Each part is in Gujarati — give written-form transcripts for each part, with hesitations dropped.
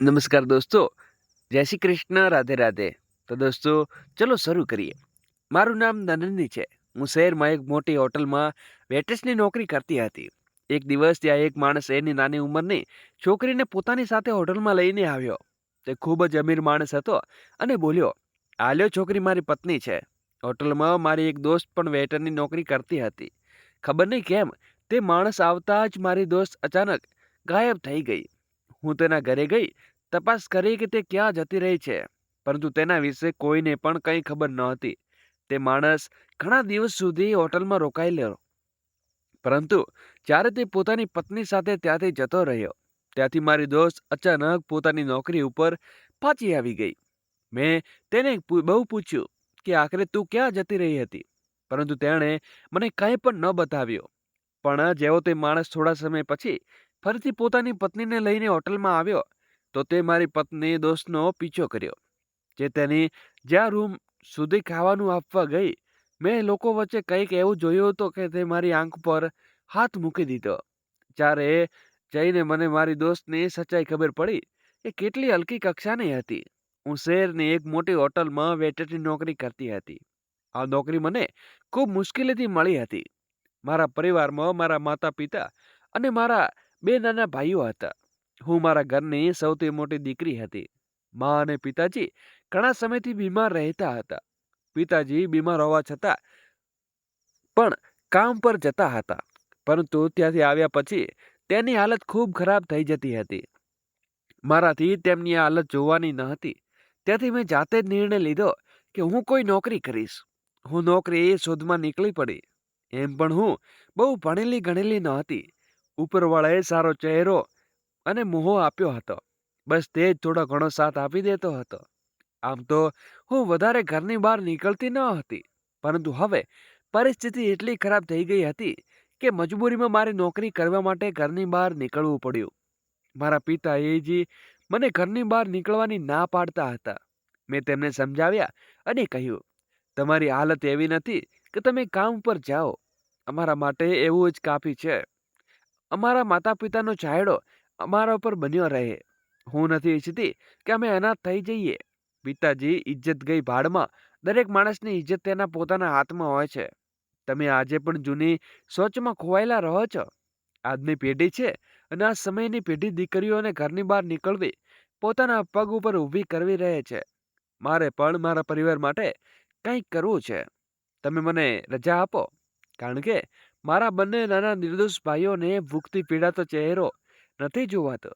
નમસ્કાર દોસ્તો, જય શ્રી કૃષ્ણ, રાધે રાધે. તો દોસ્તો, ચલો શરૂ કરીએ. મારું નામ નંદની છે. હું શહેરમાં એક મોટી હોટલમાં વેટ્રેસની નોકરી કરતી હતી. એક દિવસ ત્યાં એક માણસ એની નાની ઉંમરની છોકરીને પોતાની સાથે હોટલમાં લઈને આવ્યો. તે ખૂબ જ અમીર માણસ હતો અને બોલ્યો, "આ લ્યો છોકરી, મારી પત્ની છે." હોટલમાં મારી એક દોસ્ત પણ વેટરની નોકરી કરતી હતી. ખબર નહીં કેમ તે માણસ આવતા જ મારી દોસ્ત અચાનક ગાયબ થઈ ગઈ. હું તેના ઘરે ગઈ, તપાસ કરી કે તે ક્યાં જતી રહી છે, પરંતુ તેના વિશે કોઈને પણ કંઈ ખબર ન હતી. તે માણસ ઘણા દિવસ સુધી હોટલમાં રોકાયેલો, પરંતુ જ્યારે તે પોતાની પત્ની સાથે ત્યાંથી જતો રહ્યો, ત્યાંથી મારી દોસ્ત અચાનક પોતાની નોકરી ઉપર પાછી આવી ગઈ. મેં તેને બહુ પૂછ્યું કે આખરે તું ક્યાં જતી રહી હતી, પરંતુ તેણે મને કંઈ પણ ન બતાવ્યો. પણ જેવો તે માણસ થોડા સમય પછી ફરીથી પોતાની પત્નીને લઈને હોટલમાં આવ્યો, તો તે મારી પત્ની દોસ્તનો પીછો કર્યો, જે તેની જ્યાં રૂમ સુધી ખાવાનું આપવા ગઈ. મેં લોકો વચ્ચે કંઈક એવું જોયું હતું કે તે મારી આંખ પર હાથ મૂકી દીધો. જ્યારે જઈને મને મારી દોસ્તની સચ્ચાઈ ખબર પડી કે કેટલી હલકી કક્ષાની હતી. હું શહેરની એક મોટી હોટલમાં વેટરની નોકરી કરતી હતી. આ નોકરી મને ખૂબ મુશ્કેલીથી મળી હતી. મારા પરિવારમાં મારા માતા પિતા અને મારા બે નાના ભાઈઓ હતા. હું મારા ઘરની સૌથી મોટી દીકરી હતી. મા અને પિતાજી ઘણા સમયથી બીમાર રહેતા હતા. પિતાજી બીમાર હોવા છતાં પણ કામ પર જતા હતા, પરંતુ ત્યાંથી આવ્યા પછી તેની હાલત ખૂબ ખરાબ થઈ જતી હતી. મારાથી તેમની આ હાલત જોવાની ન હતી. ત્યાંથી મેં જાતે જ નિર્ણય લીધો કે હું કોઈ નોકરી કરીશ. હું નોકરી શોધમાં નીકળી પડી. એમ પણ હું બહુ ભણેલી ગણેલી ન હતી. ઉપરવાળાએ સારો ચહેરો અને મોહ આપ્યો હતો. બસ તે જ થોડો ઘણો સાથ આપી દેતો હતો. આમ તો હું વધારે ઘરની બહાર નીકળતી ન હતી, પરંતુ હવે પરિસ્થિતિ એટલી ખરાબ થઈ ગઈ હતી કે મજબૂરીમાં મારી નોકરી કરવા માટે ઘરની બહાર નીકળવું પડ્યું. મારા પિતાએ મને ઘરની બહાર નીકળવાની ના પાડતા હતા. મેં તેમને સમજાવ્યા અને કહ્યું, "તમારી હાલત એવી નથી કે તમે કામ પર જાઓ. અમારા માટે એવું જ કાફી છે. અમારા માતા પિતાનો છાંયડો અમારા ઉપર બન્યો રહે. હું નથી ઈચ્છતી કે અમે અનાથ થઈ જઈએ." પિતાજી, ઇજ્જત ગઈ ભાડમાં. દરેક માણસની ઇજ્જત તેના પોતાના હાથમાં હોય છે. તમે આજે પણ જૂની સોચમાં ખોવાયેલા રહો છો. આજની પેઢી છે અને આ સમયની પેઢી દીકરીઓને ઘરની બહાર નીકળવી, પોતાના પગ ઉપર ઊભી કરવી રહે છે. મારે પણ મારા પરિવાર માટે કંઈક કરવું છે. તમે મને રજા આપો, કારણ કે મારા બંને નાના નિર્દોષ ભાઈઓને ભૂખથી પીડાતો ચહેરો નથી જોવાતો.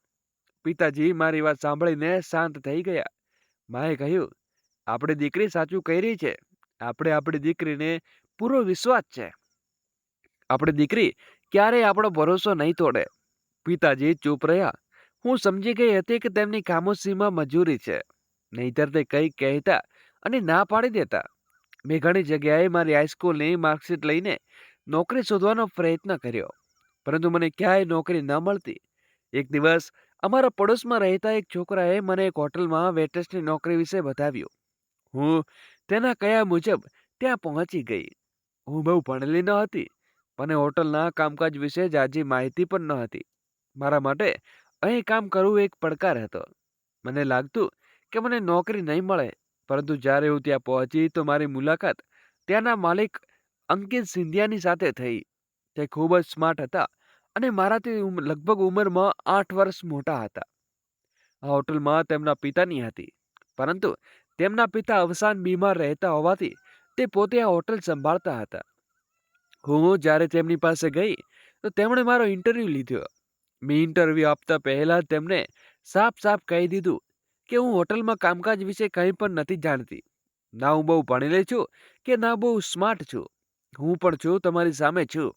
પિતાજી મારી વાત સાંભળીને શાંત થઈ ગયા. માએ કહ્યું, "આપણી દીકરી સાચું કહી રહી છે. આપણે આપણી દીકરીને પૂરો વિશ્વાસ છે. આપણી દીકરી ક્યારેય આપણો ભરોસો નહીં તોડે." પિતાજી ચૂપ રહ્યા. હું સમજી ગઈ હતી કે તેમની ખામોશીમાં મજૂરી છે, નહીંતર તે કંઈક કહેતા અને ના પાડી દેતા. મેં ઘણી જગ્યાએ મારી હાઈસ્કૂલની માર્કશીટ લઈને નોકરી શોધવાનો પ્રયત્ન કર્યો, પરંતુ મને ક્યાંય નોકરી ન મળતી. એક દિવસ અમારા પડોશમાં રહેતા એક છોકરાએ મને એક હોટલમાં વેટ્રેસની નોકરી વિશે બતાવ્યું. હું તેના કયા મુજબ ત્યાં પહોંચી ગઈ. હું બહુ ભણેલી ન હતી. મને હોટલના કામકાજ વિશે ઝાઝી માહિતી પણ ન હતી. મારા માટે અહીં કામ કરવું એક પડકાર હતો. મને લાગતું કે મને નોકરી નહીં મળે, પરંતુ જ્યારે હું ત્યાં પહોંચી તો મારી મુલાકાત ત્યાંના માલિક અંકિત સિંધિયાની સાથે થઈ. તે ખૂબ જ સ્માર્ટ હતા અને મારાથી લગભગ ઉંમરમાં 8 વર્ષ મોટા હતા. આ હોટલમાં તેમના પિતાની હતી, પરંતુ તેમના પિતા અવસાન બીમાર રહેતા હોવાથી તે પોતે આ હોટલ સંભાળતા હતા. હું જ્યારે તેમની પાસે ગઈ તો તેમણે મારો ઇન્ટરવ્યૂ લીધો. મેં ઇન્ટરવ્યૂ આપતા પહેલા તેમને સાફ સાફ કહી દીધું કે હું હોટલમાં કામકાજ વિશે કંઈ પણ નથી જાણતી. ના હું બહુ ભણેલી છું કે ના બહુ સ્માર્ટ છું. હું પણ છું, તમારી સામે છું.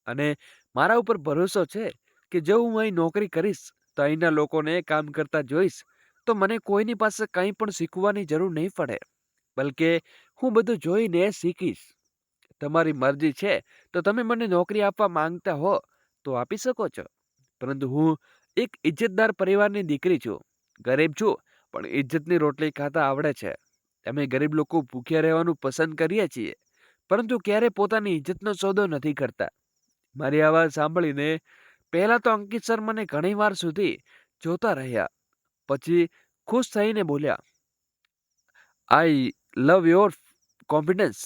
અને મારા ઉપર ભરોસો છે કે જો હું અહીં નોકરી કરીશ તો અહીંના લોકોને કામ કરતા જોઈશ, તો મને કોઈની પાસે કંઈ પણ શીખવાની જરૂર નહીં પડે, બલકે હું બધું જોઈને શીખીશ. તમારી મરજી છે તો તમે મને નોકરી આપવા માંગતા હો તો આપી શકો છો, પરંતુ હું એક ઇજ્જતદાર પરિવારની દીકરી છું. ગરીબ છું, પણ ઇજ્જતની રોટલી ખાતા આવડે છે. અમે ગરીબ લોકો ભૂખ્યા રહેવાનું પસંદ કરીએ છીએ, પરંતુ ક્યારે પોતાની ઇજ્જતનો સોદો નથી કરતા. મારી આ વાત સાંભળીને પહેલા તો અંકિત સર મને ઘણી વાર સુધી જોતા રહ્યા. પછી ખુશ થઈને બોલ્યા, આઈ લવ યોર કોન્ફિડન્સ.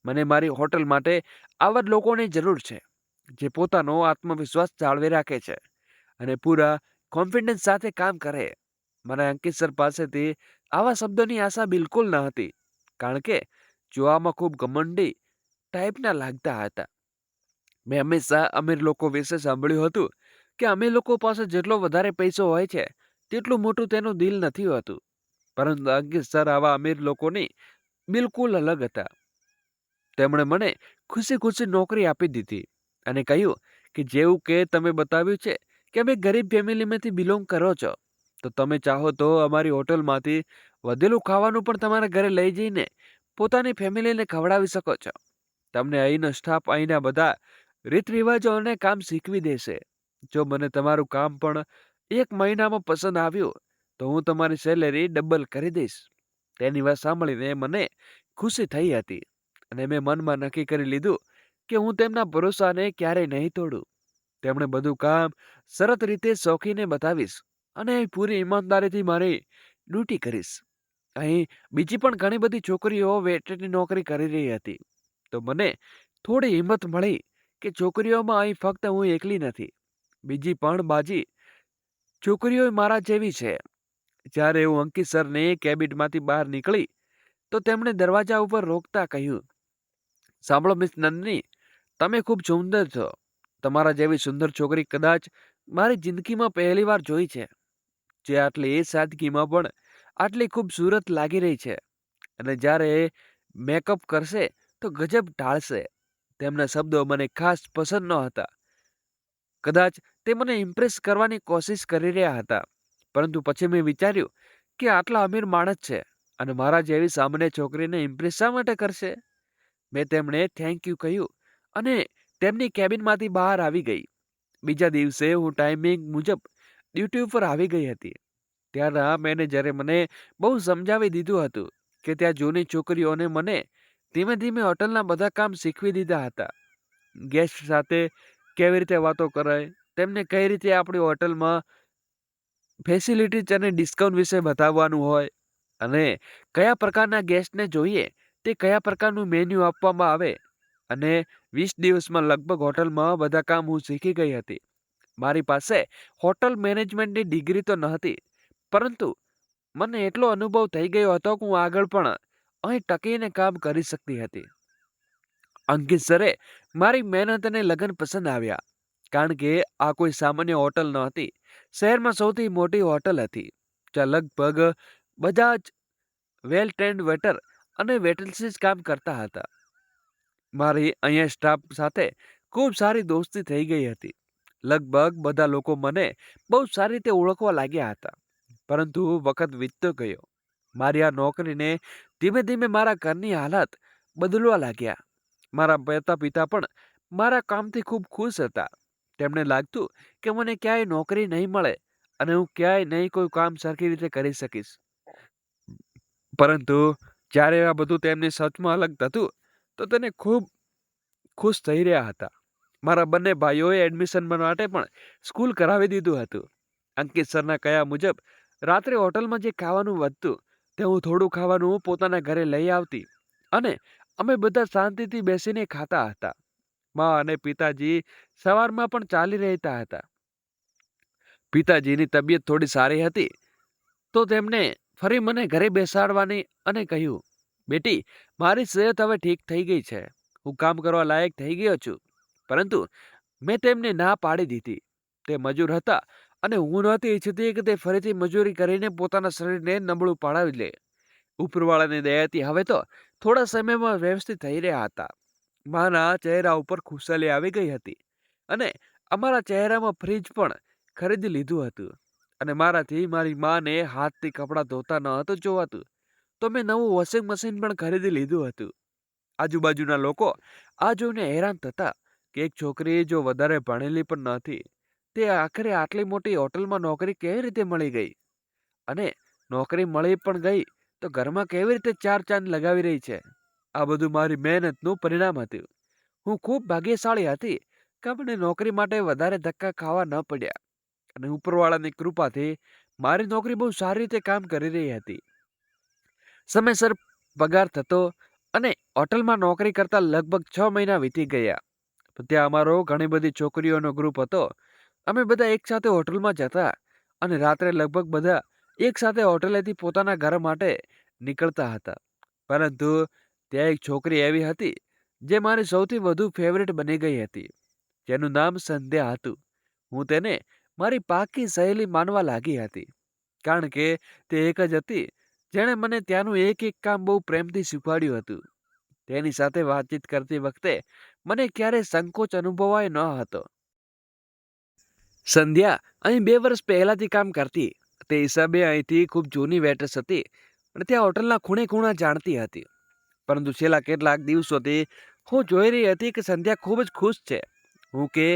મને મારી હોટલ માટે આવા જ લોકોની જરૂર છે, જે પોતાનો આત્મવિશ્વાસ જાળવી રાખે છે અને પૂરા કોન્ફિડન્સ સાથે કામ કરે. મને અંકિત સર પાસેથી આવા શબ્દોની આશા બિલકુલ ન હતી, કારણ કે જોવામાં ખૂબ ઘમંડી ટાઈપના લાગતા હતા. મેં હંમેશા અમીર લોકો વિશે સાંભળ્યું હતું કે અમીર લોકો પાસે જેટલો વધારે પૈસો હોય છે તેટલું મોટું તેનું દિલ નથી હોતું. પરંતુ અંકિત સર આવા અમીર લોકોની બિલકુલ અલગ હતા. તેમણે મને ખુશી ખુશી નોકરી આપી દીધી અને કહ્યું કે જેવું કે તમે બતાવ્યું છે કે અમે ગરીબ ફેમિલીમાંથી બિલોંગ કરો છો, તો તમે ચાહો તો અમારી હોટલમાંથી વધેલું ખાવાનું પણ તમારા ઘરે લઈ જઈને પોતાની ફેમિલીને ખવડાવી શકો છો. તમને અહીંનો સ્ટાફ અહીંના બધા રીત રિવાજો અને કામ શીખવી દેશે. જો મને તમારું કામ પણ 1 મહિનામાં પસંદ આવ્યું તો હું તમારી સેલેરી ડબલ કરી દઈશ. તેની વાત સાંભળીને મને ખુશી થઈ હતી અને મેં મનમાં નક્કી કરી લીધું કે હું તેમના ભરોસાને ક્યારેય નહીં તોડું. તેમણે બધું કામ સરળ રીતે શોખીને બતાવીશ અને પૂરી ઈમાનદારીથી મારી ડ્યુટી કરીશ. અહીં બીજી પણ ઘણી બધી છોકરીઓ વેટરની નોકરી કરી રહી હતી, તો મને થોડી હિંમત મળી કે છોકરીઓમાં અહીં ફક્ત હું એકલી નથી, બીજી પણ બાજી છોકરીઓ મારા જેવી છે. જ્યારે હું અંકિત સરની કેબિનમાંથી બહાર નીકળી તો તેમણે દરવાજા ઉપર રોકતા કહ્યું, સાંભળો મિસ નંદની, તમે ખૂબ સુંદર છો. તમારા જેવી સુંદર છોકરી કદાચ મારી જિંદગીમાં પહેલી વાર જોઈ છે, જે આટલી સાદગીમાં પણ આટલી ખૂબસૂરત લાગી રહી છે અને જ્યારે મેકઅપ કરશે તો ગજબ ઢાળશે. તેમના શબ્દો મને ખાસ પસંદ ન હતા. કદાચ તે મને ઇમ્પ્રેસ કરવાની કોશિશ કરી રહ્યા હતા, પરંતુ પછી મેં વિચાર્યું કે આટલા અમીર માણસ છે અને મારા જેવી સામાન્ય છોકરીને ઇમ્પ્રેસ શા માટે કરશે. મેં તેમણે થેન્ક યુ કહ્યું અને તેમની કેબિનમાંથી બહાર આવી ગઈ. બીજા દિવસે હું ટાઈમિંગ મુજબ ડ્યુટી ઉપર આવી ગઈ હતી. ત્યારના મેનેજરે મને બહુ સમજાવી દીધું હતું કે ત્યાં જૂની છોકરીઓને મને ધીમે ધીમે હોટલના બધા કામ શીખવી દીધા હતા. ગેસ્ટ સાથે કેવી રીતે વાતો કરાય, તેમને કઈ રીતે આપણી હોટલમાં ફેસિલિટીઝ અને ડિસ્કાઉન્ટ વિશે બતાવવાનું હોય અને કયા પ્રકારના ગેસ્ટને જોઈએ તે કયા પ્રકારનું મેન્યુ આપવામાં આવે. અને 20 દિવસમાં લગભગ હોટલમાં બધા કામ હું શીખી ગઈ હતી. મારી પાસે હોટલ મેનેજમેન્ટની ડિગ્રી તો ન હતી, પરંતુ મને એટલો અનુભવ થઈ ગયો હતો કે હું આગળ પણ અહીં ટકીને કામ કરી શકતી હતી. અંકિત સરે મારી મહેનત અને લગન પસંદ આવ્યા, કારણ કે આ કોઈ સામાન્ય હોટલ ન હતી. શહેરમાં સૌથી મોટી હોટલ હતી, જ્યાં લગભગ બધા જ વેલ ટ્રેન્ડ વેટર અને વેટરસીસ કામ કરતા હતા. મારી અહીંયા સ્ટાફ સાથે ખૂબ સારી દોસ્તી થઈ ગઈ હતી. લગભગ બધા લોકો મને બહુ સારી રીતે ઓળખવા લાગ્યા હતા. પરંતુ વખત વીતતો ગયો. મારી આ નોકરીને ધીમે ધીમે મારા ઘરની હાલત બદલવા લાગ્યા. મારા માતા પિતા પણ મારા કામથી ખૂબ ખુશ હતા. તેમને લાગતું કે મને ક્યાંય નોકરી નહીં મળે અને હું ક્યાંય નહીં કોઈ કામ સરખી રીતે કરી શકીશ. પરંતુ જ્યારે આ બધું તેમને સચમાં અલગ થતું તો તેને ખૂબ ખુશ થઈ રહ્યા હતા. મારા બંને ભાઈઓએ એડમિશન માટે પણ સ્કૂલ કરાવી દીધું હતું. અંકિત સરના કહ્યા મુજબ રાત્રે હોટલમાં જે ખાવાનું વધતું તે હું થોડું ખાવાનું પોતાના ઘરે લઈ આવતી અને અમે બધા શાંતિથી બેસીને ખાતા હતા. મા અને પિતાજી સવારમાં પણ ચાલી રહેતા હતા. પિતાજીની તબિયત થોડી સારી હતી તો તેમને ફરી મને ઘરે બેસાડવાની અને કહ્યું, બેટી, મારી સેહત હવે ઠીક થઈ ગઈ છે, હું કામ કરવા લાયક થઈ ગયો છું. પરંતુ મેં તેમને ના પાડી દીધી. તે મજૂર હતા અને હું નહોતી ઈચ્છતી કે તે ફરીથી મજૂરી કરીને પોતાના શરીરને નબળું પાડાવી લે. ઉપરવાળાની દયાથી હવે તો થોડા સમયમાં વ્યવસ્થિત થઈ રહ્યા હતા. માના ચહેરા ઉપર ખુશાલી આવી ગઈ હતી અને અમારા ચહેરામાં ફ્રીજ પણ ખરીદી લીધું હતું અને મારાથી મારી માને હાથથી કપડાં ધોતા ન હતું જોવાતું, તો મેં નવું વોશિંગ મશીન પણ ખરીદી લીધું હતું. આજુબાજુના લોકો આ જોઈને હેરાન થતા કે એક છોકરી જો વધારે ભણેલી પણ નથી, તે આખરે આટલી મોટી હોટલમાં નોકરી કેવી રીતે મળી ગઈ, અને નોકરી મળી પણ ગઈ તો ઘરમાં કેવી રીતે ચાર ચાંદ લગાવી રહી છે. આ બધું મારી મહેનતનું પરિણામ હતું. હું ખૂબ ભાગ્યશાળી હતી કે મને નોકરી માટે વધારે ધક્કા ખાવા ન પડ્યા અને ઉપરવાળાની કૃપાથી મારી નોકરી બહુ સારી રીતે કામ કરી રહી હતી. સમયસર પગાર થતો અને હોટલમાં નોકરી કરતા લગભગ 6 મહિના વીતી ગયા. ત્યાં અમારો ઘણી બધી છોકરીઓનો ગ્રુપ હતો. અમે બધા એકસાથે હોટલમાં જતા અને રાત્રે લગભગ બધા એકસાથે હોટલેથી પોતાના ઘર માટે નીકળતા હતા. પરંતુ ત્યાં એક છોકરી એવી હતી જે મારી સૌથી વધુ ફેવરેટ બની ગઈ હતી, જેનું નામ સંધ્યા હતું. હું તેને મારી પાકી સહેલી માનવા લાગી હતી, કારણ કે તે એક જ હતી જેણે મને ત્યાંનું એક એક કામ બહુ પ્રેમથી શીખવાડ્યું હતું. તેની સાથે વાતચીત કરતી વખતે મને ક્યારેય સંકોચ અનુભવાયો ન હતો. સંધ્યા અહીં 2 વર્ષ પહેલાથી કામ કરતી, તે હિસાબે અહીંથી ખૂબ જૂની વેટર્સ હતી અને ત્યાં હોટલના ખૂણે ખૂણા જાણતી હતી. પરંતુ છેલ્લા કેટલાક દિવસોથી હું જોઈ રહી હતી કે સંધ્યા ખૂબ જ ખુશ છે. હું કે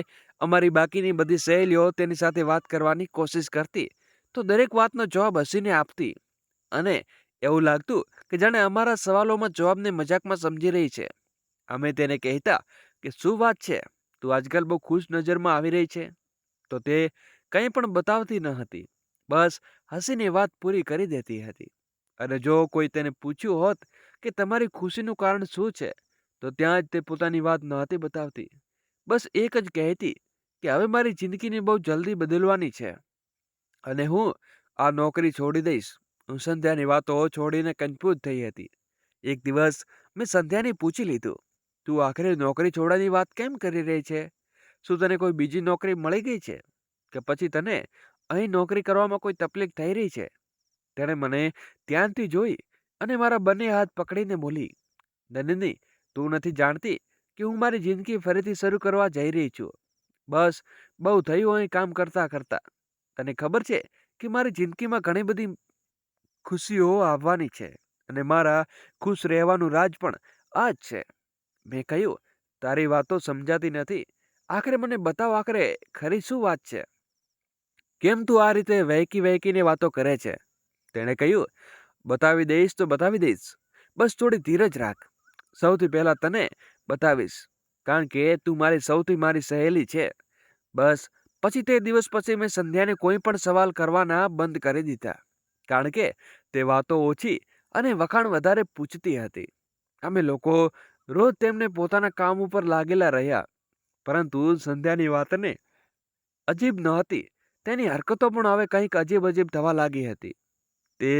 અમારી બાકીની બધી સહેલીઓ તેની સાથે વાત કરવાની કોશિશ કરતી તો દરેક વાતનો જવાબ હસીને આપતી અને એવું લાગતું કે જાણે અમારા સવાલોમાં જવાબને મજાકમાં સમજી રહી છે. અમે તેને કહેતા કે શું વાત છે, તું આજકાલ બહુ ખુશ નજરમાં આવી રહી છે, તો તે કંઈ પણ બતાવતી ન હતી, બસ હસીને વાત પૂરી કરી દેતી હતી. અને જો કોઈ તેને પૂછ્યું હોત કે તમારી ખુશીનું કારણ શું છે, તો ત્યાં જ તે પોતાની વાત નહોતી બતાવતી. બસ એક જ કહેતી કે હવે મારી જિંદગીને બહુ જલ્દી બદલવાની છે અને હું આ નોકરી છોડી દઈશ. હું સંધ્યાની વાતો છોડીને કન્ફ્યુઝ થઈ હતી. એક દિવસ મેં સંધ્યાને પૂછી લીધું, તું આખરે નોકરી છોડવાની વાત કેમ કરી રહી છે? શું તને કોઈ બીજી નોકરી મળી ગઈ છે કે પછી તને અહીં નોકરી કરવામાં કોઈ તકલીફ થઈ રહી છે? તેણે મને ધ્યાનથી જોઈ અને મારા બંને હાથ પકડીને બોલી, નંદિની, તું નથી જાણતી કે હું મારી જિંદગી ફરીથી શરૂ કરવા જઈ રહી છું. બસ બહુ થયું અહીં કામ કરતા કરતા. તને ખબર છે કે મારી જિંદગીમાં ઘણી બધી ખુશીઓ આવવાની છે અને મારા ખુશ રહેવાનું રાજ પણ આ જ છે. મેં કહ્યું, તારી વાતો સમજાતી નથી. આખરે મને બતાવ, આખરે ખરી શું વાત છે? કેમ તું આ રીતે વહેકી વહેકીને વાતો કરે છે? તેણે કહ્યું, બતાવી દઈશ તો બતાવી દઈશ. બસ થોડી ધીરજ રાખ. સૌથી પહેલાં તને બતાવીશ, કારણ કે તું મારી સહેલી છે. બસ પછી તે દિવસ પછી મેં સંધ્યાને કોઈ પણ સવાલ કરવાના બંધ કરી દીધા, કારણ કે તે વાતો ઓછી અને વખાણ વધારે પૂછતી હતી. અમે લોકો રોજ તેમને પોતાના કામ ઉપર લાગેલા રહ્યા, પરંતુ સંધ્યાની વાતને અજીબ ન હતી. તેની હરકતો પણ હવે કંઈક અજીબ અજીબ થવા લાગી હતી. તે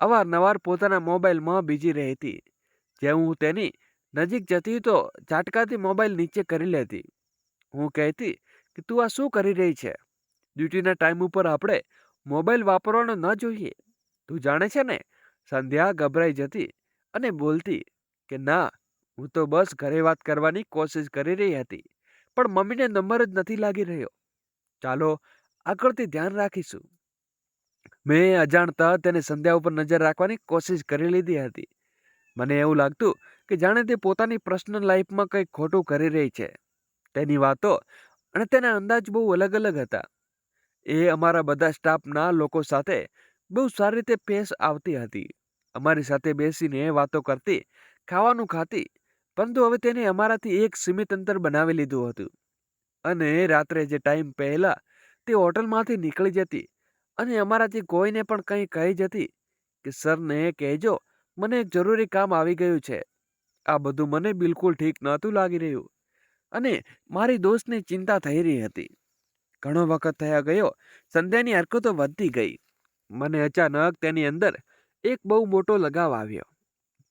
અવારનવાર પોતાના મોબાઈલમાં બીજી રહેતી. જેમ હું તેની નજીક જતી તો ઝાટકાથી મોબાઈલ નીચે કરી લેતી. હું કહેતી કે તું આ શું કરી રહી છે? ડ્યુટીના ટાઈમ ઉપર આપણે મોબાઈલ વાપરવાનો ન જોઈએ. તું જાણે છે ને? સંધ્યા ગભરાઈ જતી અને બોલતી કે ના, હું તો બસ ઘરે વાત કરવાની કોશિશ કરી રહી હતી, પણ મમ્મીને નંબર જ નથી લાગી રહ્યો. ચાલો આગળથી ધ્યાન રાખીશું. મેં અજાણતા તેને સંધ્યા ઉપર નજર રાખવાની કોશિશ કરી લીધી હતી. મને એવું લાગતું કે જાણે તે પોતાની પર્સનલ લાઈફમાં કંઈક ખોટું કરી રહી છે. તેની વાતો અને તેના અંદાજ બહુ અલગ અલગ હતા. એ અમારા બધા સ્ટાફના લોકો સાથે બહુ સારી રીતે પેશ આવતી હતી. અમારી સાથે બેસીને વાતો કરતી, ખાવાનું ખાતી, પરંતુ હવે તેને અમારાથી એક સીમિત અંતર બનાવી લીધું હતું. અને રાત્રે જે ટાઈમ પહેલા તે હોટલમાંથી નીકળી જતી અને અમારાથી કોઈને પણ કંઈ કહી જતી કે સરને કહેજો મને એક જરૂરી કામ આવી ગયું છે. આ બધું મને બિલકુલ ઠીક નહોતું લાગી રહ્યું અને મારી દોસ્તને ચિંતા થઈ રહી હતી. ઘણો વખત થયા ગયો, સંધ્યાની હરકતો વધતી ગઈ. મને અચાનક તેની અંદર એક બહુ મોટો લગાવ આવ્યો.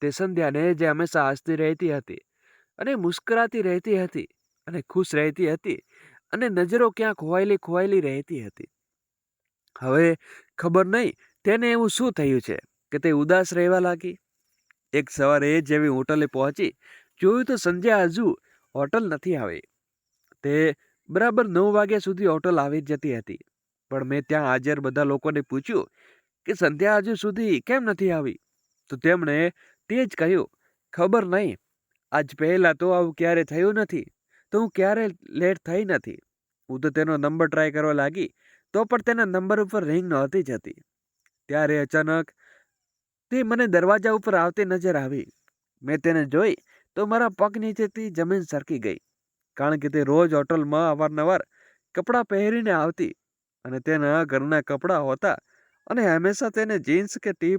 તે સંધ્યાને જે હંમેશા હસતી રહેતી હતી અને મુસ્કરાતી રહેતી હતી અને ખુશ રહેતી હતી અને નજરો ક્યાં ખોવાયેલી ખોવાયેલી રહેતી હતી. હવે ખબર નહીં તેને એવું શું થયું છે કે તે ઉદાસ રહેવા લાગી. એક સવારે જેવી હોટલે પહોંચી, જોયું તો સંધ્યા હજુ હોટલ નથી આવી. તે બરાબર 9 વાગ્યા સુધી હોટલ આવી જતી હતી. પણ મેં ત્યાં હાજર બધા લોકોને પૂછ્યું કે સંધ્યા હજુ સુધી કેમ નથી આવી? તો તેમણે તે જ કહ્યું, ખબર નહીં. આજ પહેલાં તો આવું ક્યારે થયું નથી, તો હું ક્યારે લેટ થઈ નથી. હું તો તેનો નંબર ટ્રાય કરવા લાગી, તો પણ તેના નંબર ઉપર રિંગ નહોતી જતી. ત્યારે અચાનક તે મને દરવાજા ઉપર આવતી નજર આવી. મેં તેને જોઈ તો મારા પગ નીચેથી જમીન સરકી ગઈ, કારણ કે તે રોજ હોટલમાં અવારનવાર કપડાં પહેરીને આવતી અને તેના ઘરના કપડાં હતા અને હંમેશા તેને જીન્સ કે ટી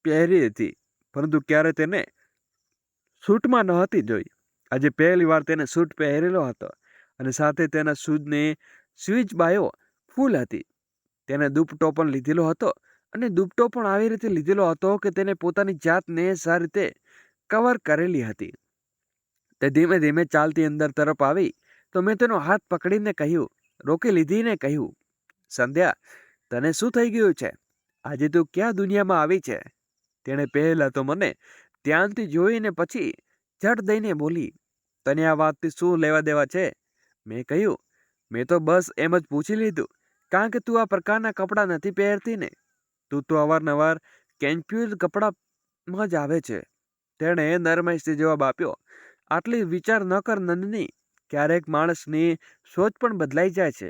પહેરી હતી, પરંતુ ક્યારે તેને સૂટમાં નહોતી જોઈ. આજે પહેલી વાર તેને સૂટ પહેરેલો હતો અને સાથે તેના શૂઝની સ્વીચ બાયો ફૂલ હતી. તેને દુપટ્ટો પણ લીધેલો હતો અને દુપટ્ટો પણ આવી રીતે લીધેલો હતો કે તેને પોતાની જાતને સારી રીતે કવર કરેલી હતી. તે ધીમે ધીમે ચાલતી અંદર તરફ આવી તો મેં તેનો હાથ પકડીને કહ્યું, રોકી લીધીને કહ્યું, સંધ્યા, તને શું થઈ ગયું છે? આજે તું ક્યાં દુનિયામાં આવી છે? તેણે પહેલા તો મને ધ્યાનથી જોઈને પછી ઝટ દઈને બોલી, તને આ વાતથી શું લેવા દેવા છે? મેં કહ્યું, મેં તો બસ એમ જ પૂછી લીધું, કારણ કે તું આ પ્રકારના કપડાં નથી પહેરતી ને. તું તો અવારનવાર કન્ફ્યુઝ કપડામાં જ આવે છે. તેણે નરમાઈથી જવાબ આપ્યો, આટલી વિચાર ન કર નંદની, ક્યારેક માણસની સોચ પણ બદલાઈ જાય છે.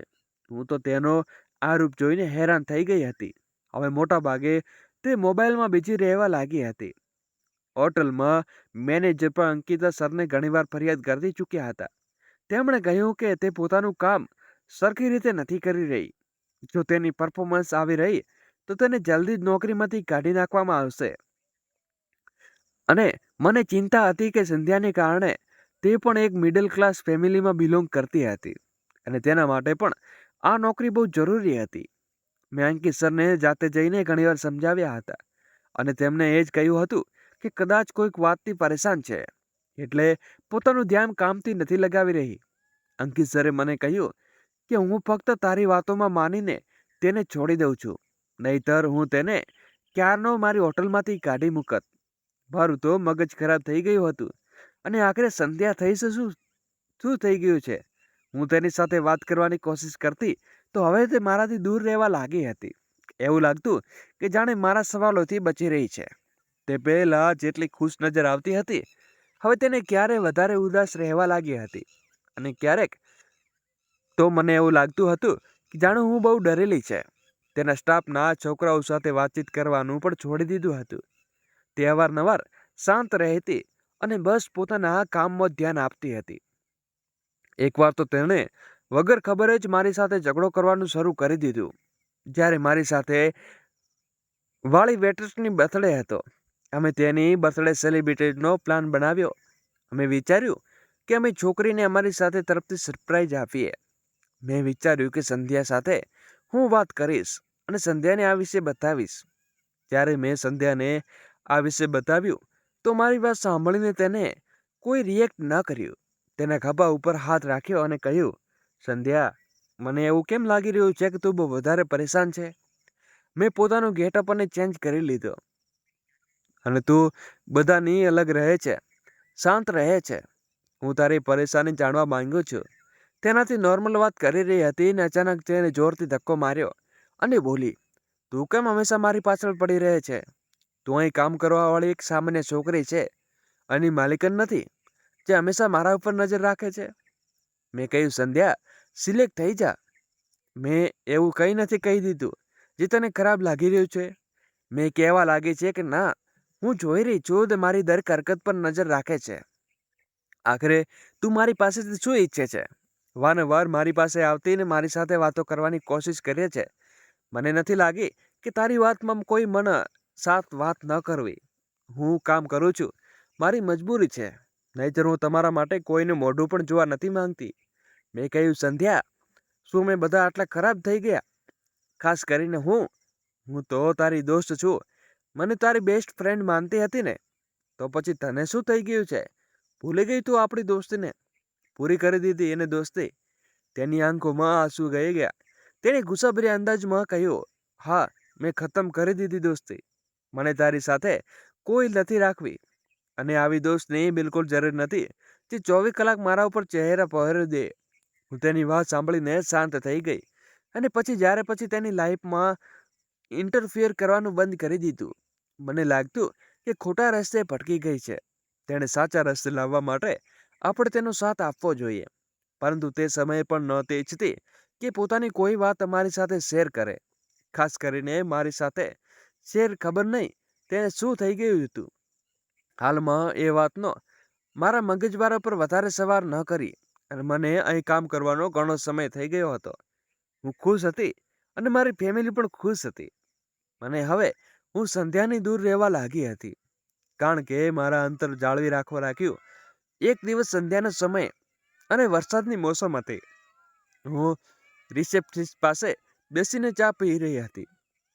હું તો તેનો આ રૂપ જોઈને હેરાન થઈ ગઈ હતી. હવે મોટા ભાગે તે મોબાઈલમાં બીજી રહેવા લાગી હતી. હોટલમાં મેનેજર પણ અંકિતા સરને ઘણીવાર ફરિયાદ કરી ચૂક્યા હતા. તેમણે કહ્યું કે તે પોતાનું કામ સરખી રીતે નથી કરી રહી. જો તેની પરફોર્મન્સ આવી રહી તો તેને જલ્દી જ નોકરીમાંથી કાઢી નાખવામાં આવશે. અને મને ચિંતા હતી કે સંધ્યાને કારણે તે પણ એક મિડલ ક્લાસ ફેમિલીમાં બિલોંગ કરતી હતી અને તેના માટે પણ આ નોકરી બહુ જરૂરી હતી. મેં અંકિત સરને જાતે જઈને ઘણીવાર સમજાવ્યા હતા અને તેમને એ જ કહ્યું હતું કે કદાચ કોઈક વાતથી પરેશાન છે, એટલે પોતાનું ધ્યાન કામથી નથી લગાવી રહી. અંકિત સરે મને કહ્યું કે હું ફક્ત તારી વાતોમાં માનીને તેને છોડી દઉં છું, નહીતર હું તેને ક્યારનો મારી હોટલમાંથી કાઢી મૂકત. મારું તો મગજ ખરાબ થઈ ગયું હતું અને આખરે સંધ્યા થઈ શું થઈ ગયું છે? હું તેની સાથે વાત કરવાની કોશિશ કરતી તો હવે તે મારાથી દૂર રહેવા લાગી હતી. એવું લાગતું કે જાણે મારા સવાલોથી બચી રહી છે. તે પહેલા જેટલી ખુશ નજર આવતી હતી, હવે તેને ક્યારે વધારે ઉદાસ રહેવા લાગી હતી અને ક્યારેક તો મને એવું લાગતું હતું કે જાણે હું બહુ ડરેલી છે. તેના સ્ટાફના છોકરાઓ સાથે વાતચીત કરવાનું પણ છોડી દીધું હતું. તે અવારનવાર શાંત રહેતી અને બસ પોતાના કામમાં ધ્યાન આપતી હતી. એકવાર તો તેણે વગર ખબરે જ મારી સાથે ઝઘડો કરવાનું શરૂ કરી દીધું. જ્યારે મારી સાથે વાળી વેટ્રેસની બર્થડે હતો, અમે તેની બર્થડે સેલિબ્રિટીનો પ્લાન બનાવ્યો. અમે વિચાર્યું કે અમે છોકરીને અમારી સાથે તરફથી સરપ્રાઈઝ આપીએ. મેં વિચાર્યું કે સંધ્યા સાથે હું વાત કરીશ અને સંધ્યાને આ વિશે બતાવીશ. જ્યારે મેં સંધ્યાને આ વિશે બતાવ્યું તો મારી વાત સાંભળીને તેને કોઈ રિએક્ટ ન કર્યું. તેના ખભા ઉપર હાથ રાખ્યો અને કહ્યું, સંધ્યા, મને એવું કેમ લાગી રહ્યું છે કે તું બહુ વધારે પરેશાન છે? મેં પોતાનો ગેટઅપ અને ચેન્જ કરી લીધો અને તું બધાની અલગ રહે છે, શાંત રહે છે. હું તારી પરેશાની જાણવા માંગુ છું. તેનાથી નોર્મલ વાત કરી રહી હતી ને અચાનક તેને જોરથી ધક્કો માર્યો અને બોલી, તું કેમ હંમેશા મારી પાછળ પડી રહે છે? તું અહીં કામ કરવાવાળી એક સામાન્ય છોકરી છે, એની માલિકન નથી, જે હંમેશા મારા ઉપર નજર રાખે છે. મેં કહ્યું, સંધ્યા, સિલેક્ટ થઈ જા. મેં એવું કંઈ નથી કહી દીધું જે તને ખરાબ લાગી રહ્યું છે. મેં કહેવા લાગી છે કે ના, હું જોઈ રહી છું તે મારી દરેક હરકત પર નજર રાખે છે. આખરે તું મારી પાસેથી શું ઈચ્છે છે? વારંવાર મારી પાસે આવતી ને મારી સાથે વાતો કરવાની કોશિશ કરે છે. મને નથી લાગી કે તારી વાતમાં કોઈ મને સાથ વાત ન કરવી. હું કામ કરું છું, મારી મજબૂરી છે, નહીંતર હું તમારા માટે કોઈને મોઢું પણ જોવા નથી માંગતી. મેં કહ્યું, સંધ્યા, શું મેં બધા આટલા ખરાબ થઈ ગયા? ખાસ કરીને હું તો તારી દોસ્ત છું. મને તારી બેસ્ટ ફ્રેન્ડ માનતી હતી ને. તો પછી તને શું થઈ ગયું છે? ભૂલી ગઈ તું આપણી દોસ્તીને? પૂરી કરી દીધી એને દોસ્તી? તેની આંખોમાં આંસુ ગઈ ગયા. તેણે ગુસ્સાભર્યા અંદાજમાં કહ્યું, હા, મેં ખતમ કરી દીધી દોસ્તી. મને તારી સાથે કોઈ નથી રાખવી અને આવી દોસ્તની બિલકુલ જરૂર નથી જે 24 કલાક મારા ઉપર ચહેરા પહેરી દે. હું તેની વાત સાંભળીને શાંત થઈ ગઈ અને પછી તેની લાઈફમાં ઇન્ટરફિયર કરવાનું બંધ કરી દીધું. મને લાગતું કે ખોટા રસ્તે ભટકી ગઈ છે. તેણે સાચા રસ્તે લાવવા માટે આપણે તેનો સાથ આપવો જોઈએ, પરંતુ તે સમયે પણ નહોતી ઈચ્છતી કે પોતાની કોઈ વાત અમારી સાથે શેર કરે. ખાસ કરીને મારી સાથે શેર. ખબર નહીં તેને શું થઈ ગયું હતું. હાલમાં એ વાતનો મારા મગજમારા પર વધારે સવાર ન કરી અને મને અહીં કામ કરવાનો ઘણો સમય થઈ ગયો હતો. હું ખુશ હતી અને મારી ફેમિલી પણ ખુશ હતી. અને હવે હું સંધ્યાની દૂર રહેવા લાગી હતી, કારણ કે મારા અંતર જાળવી રાખવા રાખ્યું. એક દિવસ સંધ્યાનો સમય અને વરસાદની મોસમ હતી. હું રિસેપ્શનિસ્ટ પાસે બેસીને ચા પી રહી હતી.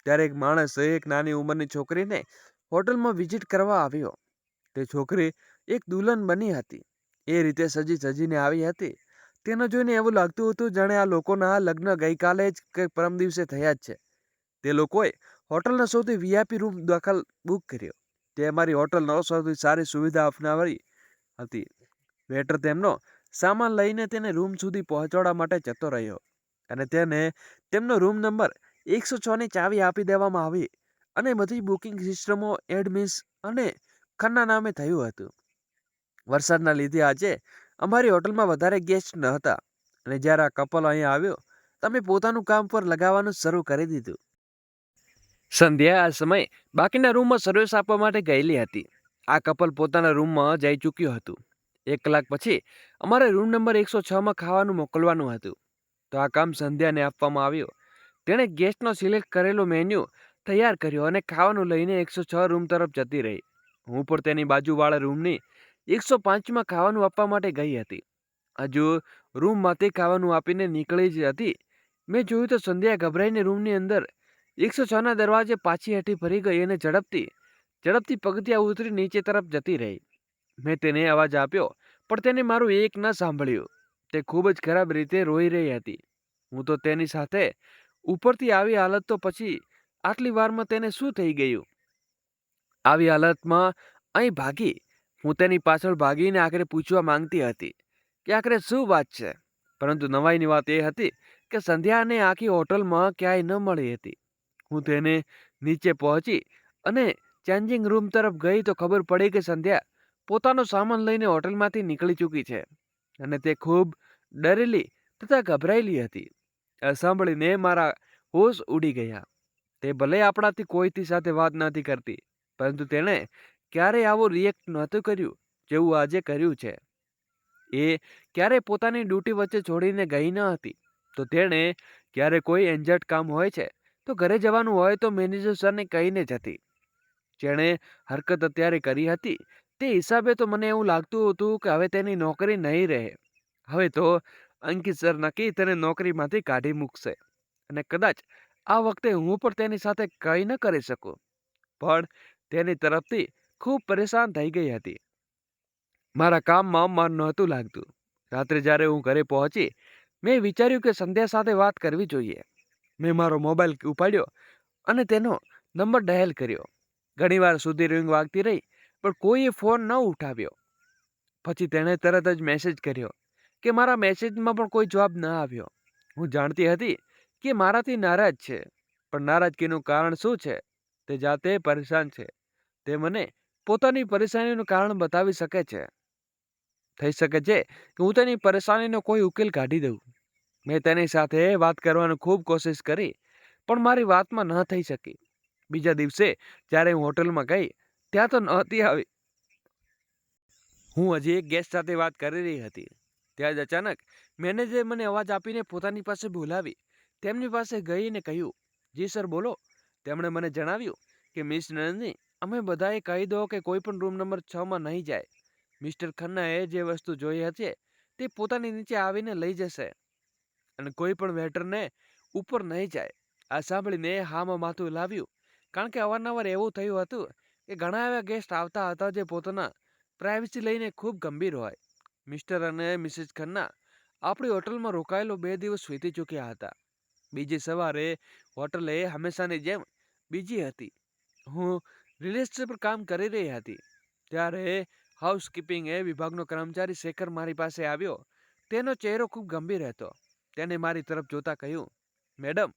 ત્યારે એક માણસ એક નાની ઉંમરની છોકરીને હોટલમાં વિઝિટ કરવા આવ્યો. તે છોકરી એક દુલ્હન બની હતી. એ રીતે સજી સજીને આવી હતી. તેને જોઈને એવું લાગતું હતું જાણે આ લોકોના લગ્ન ગઈકાલે જ કે પરમ દિવસે થયા જ છે. તે લોકોએ હોટલનો સૌથી વીઆઈપી રૂમ દાખલ બુક કર્યો. તે અમારી હોટલનો સૌથી સારી સુવિધા અપનાવી હતી. વેટર તેમનો સામાન લઈને તેને રૂમ સુધી પહોંચાડવા માટે જતો રહ્યો અને તેને તેમનો રૂમ નંબર 106ની ચાવી આપી દેવામાં આવી અને બધી બુકિંગ સિસ્ટમો એડમિન્સ અને ખન્ના નામે થયું હતું. વરસાદના લીધે આજે અમારી હોટલમાં વધારે ગેસ્ટ ન હતા અને જ્યારે આ કપલ અહીં આવ્યો તમે પોતાનું કામ પર લગાવવાનું શરૂ કરી દીધું. સંધ્યા આ સમય બાકીના રૂમમાં સર્વિસ આપવા માટે ગયેલી હતી. આ કપલ પોતાના રૂમમાં જઈ ચૂક્યું હતું. 1 કલાક પછી અમારે રૂમ નંબર 106માં ખાવાનું મોકલવાનું હતું. તો આ કામ સંધ્યાને આપવામાં આવ્યું. તેણે ગેસ્ટનો સિલેક્ટ કરેલો મેન્યુ તૈયાર કર્યો અને ખાવાનું લઈને 106 રૂમ તરફ જતી રહી. હું પણ તેની બાજુવાળા રૂમની 105માં ખાવાનું આપવા માટે ગઈ હતી. હજુ રૂમમાંથી ખાવાનું આપીને નીકળી જ હતી, મેં જોયું તો સંધ્યા ગભરાઈને રૂમની અંદર 106ના દરવાજે પાછી હેઠી ફરી ગઈ અને ઝડપથી પગથિયાં ઉતરી નીચે તરફ જતી રહી. મેં તેને અવાજ આપ્યો પણ તેને મારું એક ન સાંભળ્યું. તે ખૂબ જ ખરાબ રીતે રોઈ રહી હતી. હું તો તેની સાથે ઉપરથી આવી હાલત તો પછી આટલી વારમાં તેને શું થઈ ગયું? આવી હાલતમાં અહીં ભાગી. હું તેની પાછળ ભાગીને આખરે પૂછવા માંગતી હતી કે આખરે શું વાત છે. પરંતુ નવાઈની વાત એ હતી કે સંધ્યાને આખી હોટલમાં ક્યાંય ન મળી હતી. હું તેને નીચે પહોંચી અને ચેન્જિંગ રૂમ તરફ ગઈ તો ખબર પડી કે સંધ્યા પોતાનો સામાન લઈને હોટલમાંથી નીકળી ચૂકી છે અને તે ખૂબ ડરેલી તથા ગભરાયેલી હતી. આ સાંભળીને મારા હોશ ઉડી ગયા. તે ભલે આપણાથી કોઈથી સાથે વાત નથી કરતી, પરંતુ તેણે ક્યારેય આવું રિએક્ટ નહોતું કર્યું જેવું આજે કર્યું છે. એ ક્યારેય પોતાની ડ્યુટી વચ્ચે છોડીને ગઈ ન હતી. તો તેણે ક્યારે કોઈ એન્જર્ટ કામ હોય છે તો ઘરે જવાનું હોય તો મેનેજર સરને કહીને જતી. જેણે હરકત અત્યારે કરી હતી તે હિસાબે તો મને એવું લાગતું હતું કે હવે તેની નોકરી નહીં રહે. હવે તો અંકિત સર નક્કી તેને નોકરીમાંથી કાઢી મૂકશે અને કદાચ આ વખતે હું પણ તેની સાથે કંઈ ન કરી શકું. પણ તેની તરફથી ખૂબ પરેશાન થઈ ગઈ હતી. મારા કામમાં મન નહોતું લાગતું. રાત્રે જ્યારે હું ઘરે પહોંચી મેં વિચાર્યું કે સંધ્યા સાથે વાત કરવી જોઈએ. મેં મારો મોબાઈલ ઉપાડ્યો અને તેનો નંબર ડાયલ કર્યો. ઘણીવાર સુધી રિંગ વાગતી રહી પણ કોઈએ ફોન ન ઉઠાવ્યો. પછી તેણે તરત જ મેસેજ કર્યો કે મારા મેસેજમાં પણ કોઈ જવાબ ન આવ્યો. હું જાણતી હતી કે મારાથી નારાજ છે, પણ નારાજગીનું કારણ શું છે તે જાતે પરેશાન છે. તે મને પોતાની પરેશાનીનું કારણ બતાવી શકે છે. થઈ શકે છે કે હું તેની પરેશાનીનો કોઈ ઉકેલ કાઢી દઉં. મેં તેની સાથે વાત કરવાની ખૂબ કોશિશ કરી પણ મારી વાતમાં ન થઈ શકી. બીજા દિવસે જ્યારે હું હોટલમાં ગઈ ત્યાં તો નહોતી આવી. હું હજી એક ગેસ્ટ સાથે વાત કરી રહી હતી. ત્યાં જ અચાનક મેનેજરે મને અવાજ આપીને પોતાની પાસે બોલાવી. તેમની પાસે ગઈને કહ્યું, જી સર બોલો. તેમણે મને જણાવ્યું કે મિસ નંદની, અમે બધાએ કહી દો કે કોઈ પણ રૂમ નંબર 6માં નહીં જાય. મિસ્ટર ખન્નાએ જે વસ્તુ જોઈ હશે તે પોતાની નીચે આવીને લઈ જશે અને કોઈ પણ વેટરને ઉપર નહીં જાય. આ સાંભળીને હામાં માથું લાવ્યું, કારણ કે અવારનવાર એવું થયું હતું કે ઘણા એવા ગેસ્ટ આવતા હતા જે પોતાના પ્રાઇવસી લઈને ખૂબ ગંભીર હોય. મિસ્ટર અને મિસિસ ખન્ના આપણી હોટલમાં રોકાયેલો 2 દિવસ વીતી ચૂક્યા હતા. બીજી સવારે હોટલે હંમેશાની જેમ બીજી હતી. હું રિલેશન પર કામ કરી રહી હતી ત્યારે હાઉસકીપિંગ વિભાગનો કર્મચારી શેખર મારી પાસે આવ્યો. તેનો ચહેરો ખૂબ ગંભીર હતો. તેને મારી તરફ જોતા કહ્યું, મેડમ,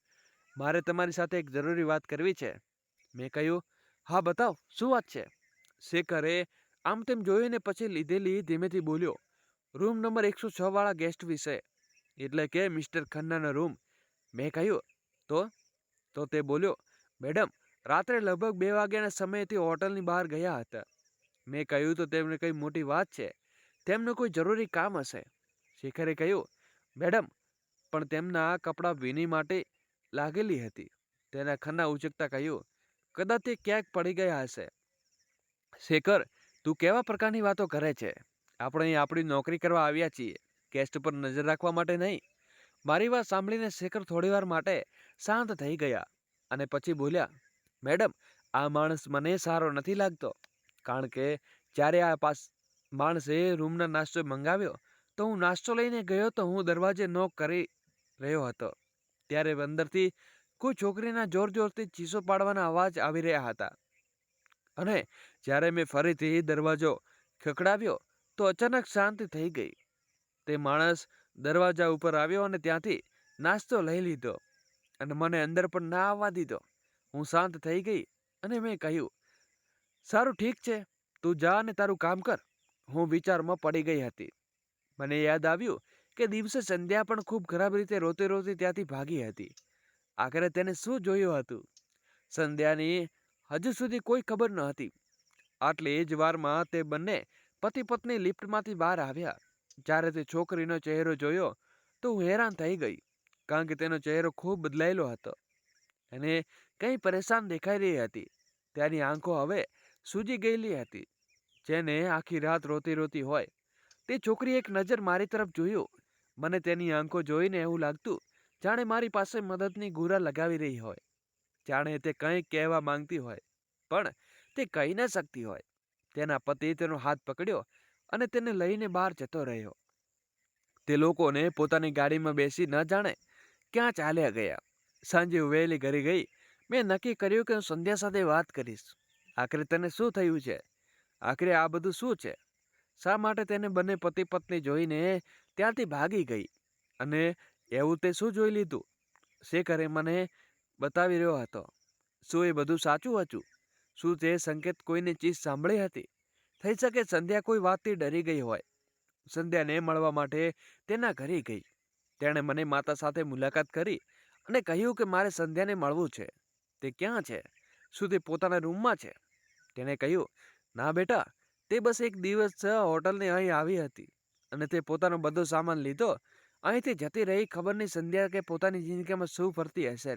મારે તમારી સાથે એક જરૂરી વાત કરવી છે. મેં કહ્યું, હા બતાવ, શું વાત છે? શેખરે આમ તેમ જોઈને પછી લીધેલી ધીમેથી બોલ્યો, રૂમ નંબર 106 વાળા ગેસ્ટ વિશે, એટલે કે મિસ્ટર ખન્નાનો રૂમ. મેં કહ્યું, તો તે બોલ્યો, મેડમ, રાત્રે લગભગ 2 વાગ્યાના સમયથી હોટલની બહાર ગયા હતા. મેં કહ્યું, તો તેમને કઈ મોટી વાત છે, તેમનું કોઈ જરૂરી કામ હશે. શેખરે કહ્યું, મેડમ, પણ તેમના કપડાં ભીની માટે લાગેલી હતી. તેના ખન્ના ઉચકતા કહ્યું, કદાચ તે ક્યાંક પડી ગયા હશે. શેખર, તું કેવા પ્રકારની વાતો કરે છે? આપણે અહીં આપણી નોકરી કરવા આવ્યા છીએ, કેસ્ટ પર નજર રાખવા માટે નહીં. મારી વાત સાંભળીને શેખર થોડીવાર માટે શાંત થઈ ગયા અને પછી બોલ્યા, મેડમ, આ માણસ મને સારો નથી લાગતો. કારણ કે જ્યારે આ માણસે રૂમના નાસ્તો મંગાવ્યો તો હું નાસ્તો લઈને ગયો તો હું દરવાજે નોક કરી રહ્યો હતો. ત્યારે અંદરથી કોઈ છોકરીના જોર જોરથી ચીસો પાડવાના અવાજ આવી રહ્યા હતા. અને જ્યારે મેં ફરીથી દરવાજો ખખડાવ્યો તો અચાનક શાંતિ થઈ ગઈ. તે માણસ દરવાજા ઉપર આવ્યો અને ત્યાંથી નાસ્તો લઈ લીધો અને મને અંદર પણ ના આવવા દીધો. હું શાંત થઈ ગઈ અને મેં કહ્યું, સારું, ઠીક છે, તું જા અને તારું કામ કર. હું વિચારમાં પડી ગઈ હતી. મને યાદ આવ્યું કે દિવસે સંધ્યા પણ ખૂબ ખરાબ રીતે રોતી રોતી ત્યાંથી ભાગી હતી. આખરે તેને શું જોયું હતું? સંધ્યાની હજુ સુધી કોઈ ખબર ન હતી. આટલી જ વારમાં તે બંને પતિ પત્ની લિફ્ટમાંથી બહાર આવ્યા. જ્યારે તે છોકરીનો ચહેરો જોયો તો હું હેરાન થઈ ગઈ, કારણ કે તેનો ચહેરો ખૂબ બદલાયેલો હતો અને કંઈ પરેશાન દેખાઈ રહી હતી. તેની આંખો હવે સૂજી ગયેલી હતી, જેને આખી રાત રોતી રોતી હોય. તે છોકરી એક નજર મારી તરફ જોયું. મને તેની આંખો જોઈને એવું લાગતું જાણે મારી પાસે મદદની ગુરા લગાવી રહી હોય, જાણે તે કંઈક કહેવા માંગતી હોય પણ તે કહી ન શકતી હોય. તેના પતિ તેનો હાથ પકડ્યો અને તેને લઈને બહાર જતો રહ્યો. તે લોકોને પોતાની ગાડીમાં બેસી ન જાણે ક્યાં ચાલ્યા ગયા. સાંજે હું વહેલી ઘરે ગઈ. મેં નક્કી કર્યું કે હું સંધ્યા સાથે વાત કરીશ. આખરે તને શું થયું છે? આખરે આ બધું શું છે? શા માટે તેને બંને પતિ પત્ની જોઈને ત્યાંથી ભાગી ગઈ? અને એવું તે શું જોઈ લીધું? શેખરે મને બતાવી રહ્યો હતો. શું એ બધું સાચું હતું? શું તે સંકેત કોઈની ચીજ સાંભળી હતી? થઈ શકે સંધ્યા કોઈ વાતથી ડરી ગઈ હોય. સંધ્યાને મળવા માટે તેના ઘરે ગઈ. તેણે મને માતા સાથે મુલાકાત કરી અને કહ્યું કે મારે સંધ્યાને મળવું છે. તે ક્યાં છે? શું તે પોતાના રૂમમાં છે? તેણે કહ્યું, ના બેટા, તે બસ એક દિવસ હોટલને અહીં આવી હતી અને તે પોતાનો બધો સામાન લીધો અહીંથી જતી રહી. ખબર નહીં સંધ્યા કે પોતાની જિંદગીમાં શું ફરતી હશે.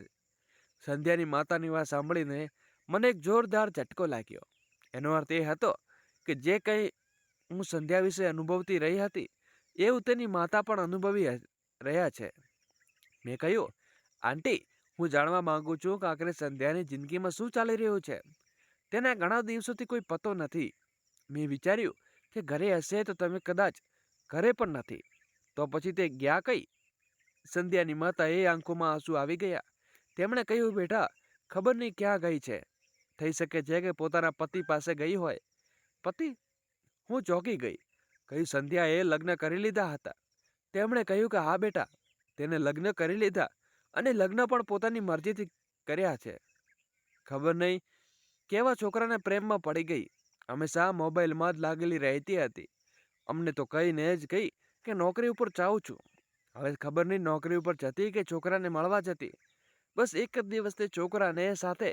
સંધ્યાની માતાની વાત સાંભળીને મને એક જોરદાર ઝટકો લાગ્યો. એનો અર્થ એ હતો કે જે કંઈ હું સંધ્યા વિશે અનુભવતી રહી હતી એવું તેની માતા પણ અનુભવી રહ્યા છે. મેં કહ્યું, આંટી, હું જાણવા માંગુ છું કે આખરે સંધ્યાની જિંદગીમાં શું ચાલી રહ્યું છે. તેના ઘણા દિવસોથી કોઈ પતો નથી. મેં વિચાર્યું કે ઘરે હશે તો તમે કદાચ ઘરે પણ નથી. તો પછી તે ગયા કઈ? સંધ્યાની માતાએ આંખોમાં આંસુ આવી ગયા. તેમણે કહ્યું, બેટા, ખબર નહીં ક્યાં ગઈ છે. થઈ શકે છે કે પોતાના પતિ પાસે ગઈ હોય. પતિ? હું ચોંકી ગઈ. કહ્યું, સંધ્યાએ લગ્ન કરી લીધા હતા. તેમણે કહ્યું કે હા બેટા, તેને લગ્ન કરી લીધા અને લગ્ન પણ પોતાની મરજીથી કર્યા છે. ખબર નહીં કેવા છોકરાને પ્રેમમાં પડી ગઈ. હંમેશા મોબાઈલમાં જ લાગેલી રહેતી હતી. અમને તો કહીને જ કહી કે નોકરી ઉપર જાઉં છું. હવે ખબર નહીં નોકરી ઉપર જતી કે છોકરાને મળવા જતી. બસ એક જ દિવસ તે છોકરાને સાથે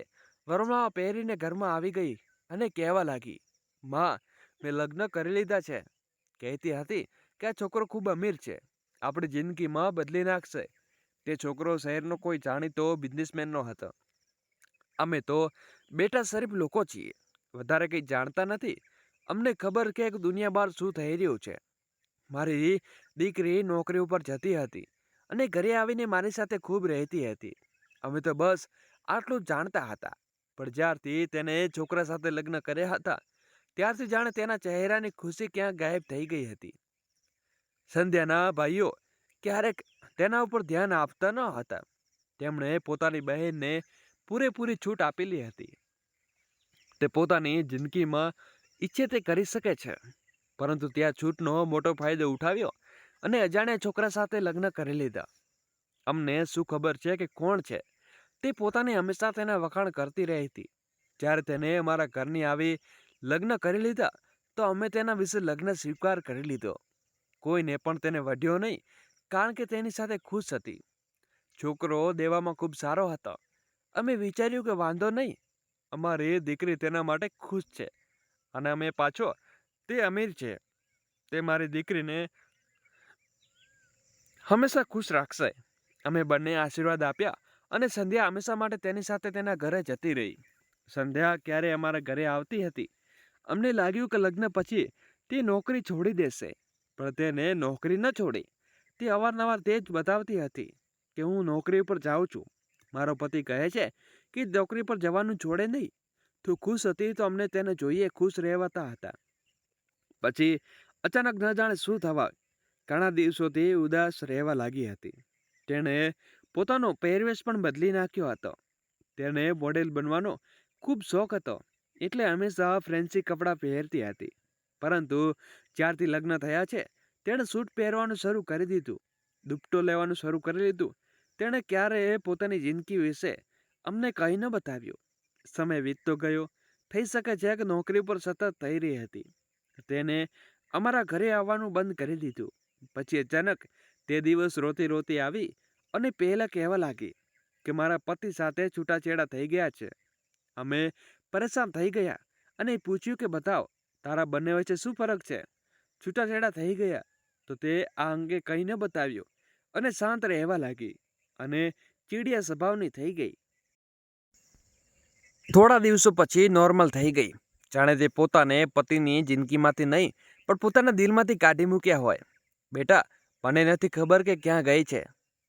વરમાળા પહેરીને ઘરમાં આવી ગઈ અને કહેવા લાગી, માં, મેં લગ્ન કરી લીધા છે. કહેતી હતી કે આ છોકરો ખૂબ અમીર છે, આપણી જિંદગીમાં બદલી નાખશે. તે છોકરો શહેરનો કોઈ જાણીતો બિઝનેસમેનનો હતો. અમે તો બેટા શરીફ લોકો છીએ, વધારે કંઈ જાણતા નથી. અમને ખબર કે દુનિયા બહાર શું થઈ રહ્યું છે. મારી દીકરી નોકરી ઉપર જતી હતી અને ઘરે આવીને મારી સાથે ખૂબ રહેતી હતી. અમે તો બસ આટલું જ જાણતા હતા. પણ જ્યારથી તેને છોકરા સાથે લગ્ન કર્યા હતા ત્યારથી જાણે તેના ચહેરાની ખુશી ક્યાં ગાયબ થઈ ગઈ હતી. સંધ્યાના ભાઈઓ ક્યારેક તેના ઉપર ધ્યાન આપતા ન હતા. તેમણે પોતાની બહેનને પૂરેપૂરી છૂટ આપેલી હતી. તે પોતાની જિંદગીમાં ઈચ્છે તે કરી શકે છે, પરંતુ ત્યાં છૂટનો મોટો ફાયદો ઉઠાવ્યો અને અજાણ્યા છોકરા સાથે લગ્ન કરી લીધા. અમને શું ખબર છે કે કોણ છે? તે પોતાને હંમેશા તેના વખાણ કરતી રહી હતી. જ્યારે તેને અમારા ઘરની આવી લગ્ન કરી લીધા તો અમે તેના વિશે લગ્ન સ્વીકાર કરી લીધો. કોઈને પણ તેને વઢ્યો નહીં, કારણ કે તેની સાથે ખુશ હતી. છોકરો દેવામાં ખૂબ સારો હતો. અમે વિચાર્યું કે વાંધો નહીં, અમારી દીકરી તેના માટે ખુશ છે અને અમે પાછો તે અમીર છે. તે મારી દીકરીને હંમેશા ખુશ રાખશે. અમે બંને આશીર્વાદ આપ્યા અને સંધ્યા હંમેશા માટે તેની સાથે તેના ઘરે જતી રહી. સંધ્યા ક્યારે અમારા ઘરે આવતી હતી. અમને લાગ્યું કે લગ્ન પછી તે નોકરી છોડી દેશે, પણ તેને નોકરી ન છોડી. તે અવારનવાર તે જ બતાવતી હતી કે હું નોકરી ઉપર જાઉં છું. મારો પતિ કહે છે કે નોકરી પર જવાનું છોડે નહીં. તું ખુશ હતી તો અમને તેને જોઈએ ખુશ રહેવાતા હતા. પછી અચાનક ન જાણે શું થવા ઘણા દિવસોથી ઉદાસ રહેવા લાગી હતી. તેણે પોતાનો પહેરવેશ પણ બદલી નાખ્યો હતો. તેને મોડેલ બનવાનો ખૂબ શોખ હતો, એટલે હંમેશા ફ્રેન્સી કપડાં પહેરતી હતી. પરંતુ જ્યારથી લગ્ન થયા છે તેણે સૂટ પહેરવાનું શરૂ કરી દીધું, દુપટ્ટો લેવાનું શરૂ કરી દીધું. તેણે ક્યારેય પોતાની જિંદગી વિશે અમને કંઈ ન બતાવ્યું. સમય વીતતો ગયો. થઈ શકે છે કે નોકરી પર સતત થઈ રહી હતી. તેને અમારા ઘરે આવવાનું બંધ કરી દીધું. પછી અચાનક તે દિવસ રોતી રોતી આવી અને પહેલા કહેવા લાગી કે મારા પતિ સાથે છૂટાછેડા થઈ ગયા છે. અમે પરેશાન થઈ ગયા અને પૂછ્યું કે બતાવ, તારા બંને વચ્ચે શું ફરક છે? છૂટાછેડા થઈ ગયા તો તે આ અંગે કંઈ ન બતાવ્યું અને શાંત રહેવા લાગી અને ચીડિયા સ્વભાવની થઈ ગઈ. થોડા દિવસો પછી નોર્મલ થઈ ગઈ, જાણે તે પોતાને પતિની જિંદગીમાંથી નહીં પણ પોતાના દિલમાંથી કાઢી મૂક્યા હોય. બેટા, મને નથી ખબર કે ક્યાં ગઈ છે.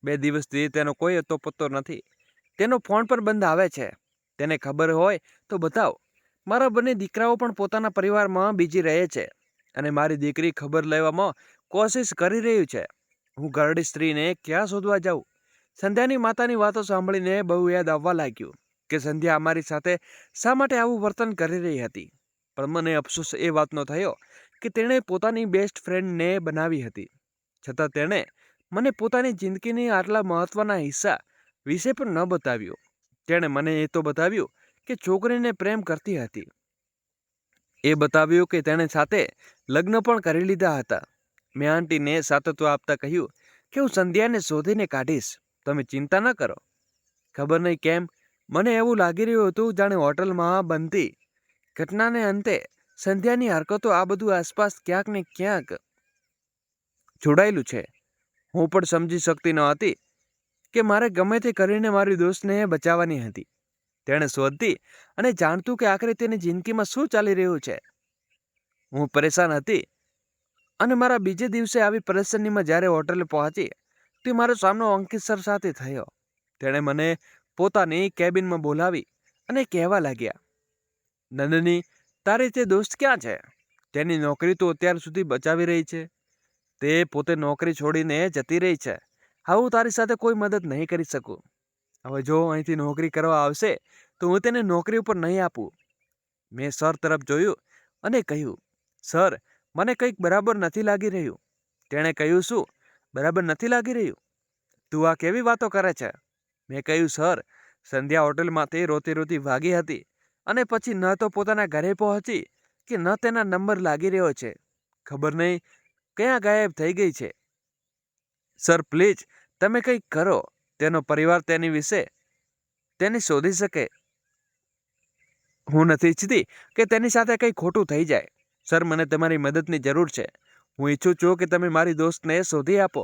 2 દિવસથી તેનો કોઈ અતો પત્તો નથી. તેનો ફોન પણ બંધ આવે છે. તેને ખબર હોય તો બતાવ. મારા બંને દીકરાઓ પણ પોતાના પરિવારમાં બીજી રહે છે અને મારી દીકરી ખબર લેવામાં કોશિશ કરી રહ્યું છે. હું ઘરડી સ્ત્રીને ક્યાં શોધવા જાઉં? સંધ્યાની માતાની વાતો સાંભળીને બહુ યાદ આવવા લાગ્યું કે સંધ્યા અમારી સાથે શા માટે આવું વર્તન કરી રહી હતી. પણ મને અફસોસ એ વાતનો થયો કે તેણે પોતાની બેસ્ટ ફ્રેન્ડને બનાવી હતી, છતાં તેણે મને પોતાની જિંદગીની આટલા મહત્વના હિસ્સા વિશે પણ ન બતાવ્યું. તેણે મને એ તો બતાવ્યું કે છોકરીને પ્રેમ કરતી હતી. એ બતાવ્યું કે તેણે સાથે લગ્ન પણ કરી લીધા હતા. મેં આંટીને સાતત્વ આપતા કહ્યું કે હું સંધ્યાને શોધીને કાઢીશ, તમે ચિંતા ન કરો. ખબર નહીં કેમ મને એવું લાગી રહ્યું હતું જાણે હોટલમાં બનતી ઘટનાને અંતે સંધ્યાની હરકતો આ બધું આસપાસ ક્યાંક ને ક્યાંક જોડાયેલું છે. હું પણ સમજી શકતી ન હતી કે મારે ગમે તે કરીને મારી દોસ્તને બચાવવાની હતી. તેણે શોધતી અને જાણતું કે આખરે તેની જિંદગીમાં શું ચાલી રહ્યું છે. હું પરેશાન હતી અને મારા બીજે દિવસે આવી પરેશાનીમાં જ્યારે હોટલે પહોંચી તે મારો સામનો અંકિત સર સાથે થયો. તેણે મને પોતાની કેબિનમાં બોલાવી અને કહેવા લાગ્યા, નંદની, તારી તે દોસ્ત ક્યાં છે? તેની નોકરી તો અત્યાર સુધી બચાવી રહી છે. તે પોતે નોકરી છોડીને જતી રહી છે. હા, હું તારી સાથે કોઈ મદદ નહીં કરી શકું. હવે જો અહીંથી નોકરી કરવા આવશે તો હું તેને નોકરી ઉપર નહીં આપું. મેં સર તરફ જોયું અને કહ્યું, સર, મને કંઈક બરાબર નથી લાગી રહ્યું. તેણે કહ્યું, શું બરાબર નથી લાગી રહ્યું? તું આ કેવી વાતો કરે છે? મેં કહ્યું, સર, સંધ્યા હોટલમાંથી રોતી રોતી ભાગી હતી અને પછી ન તો પોતાના ઘરે પહોંચી કે ન તેના નંબર લાગી રહ્યો છે. ખબર નહીં ક્યાં ગાયબ થઈ ગઈ છે. સર, પ્લીઝ તમે કંઈક કરો. તેનો પરિવાર તેની વિશે તેને શોધી શકે. હું નથી ઈચ્છતી કે તેની સાથે કંઈ ખોટું થઈ જાય. સર, મને તમારી મદદની જરૂર છે. હું ઈચ્છું છું કે તમે મારી દોસ્તને શોધી આપો.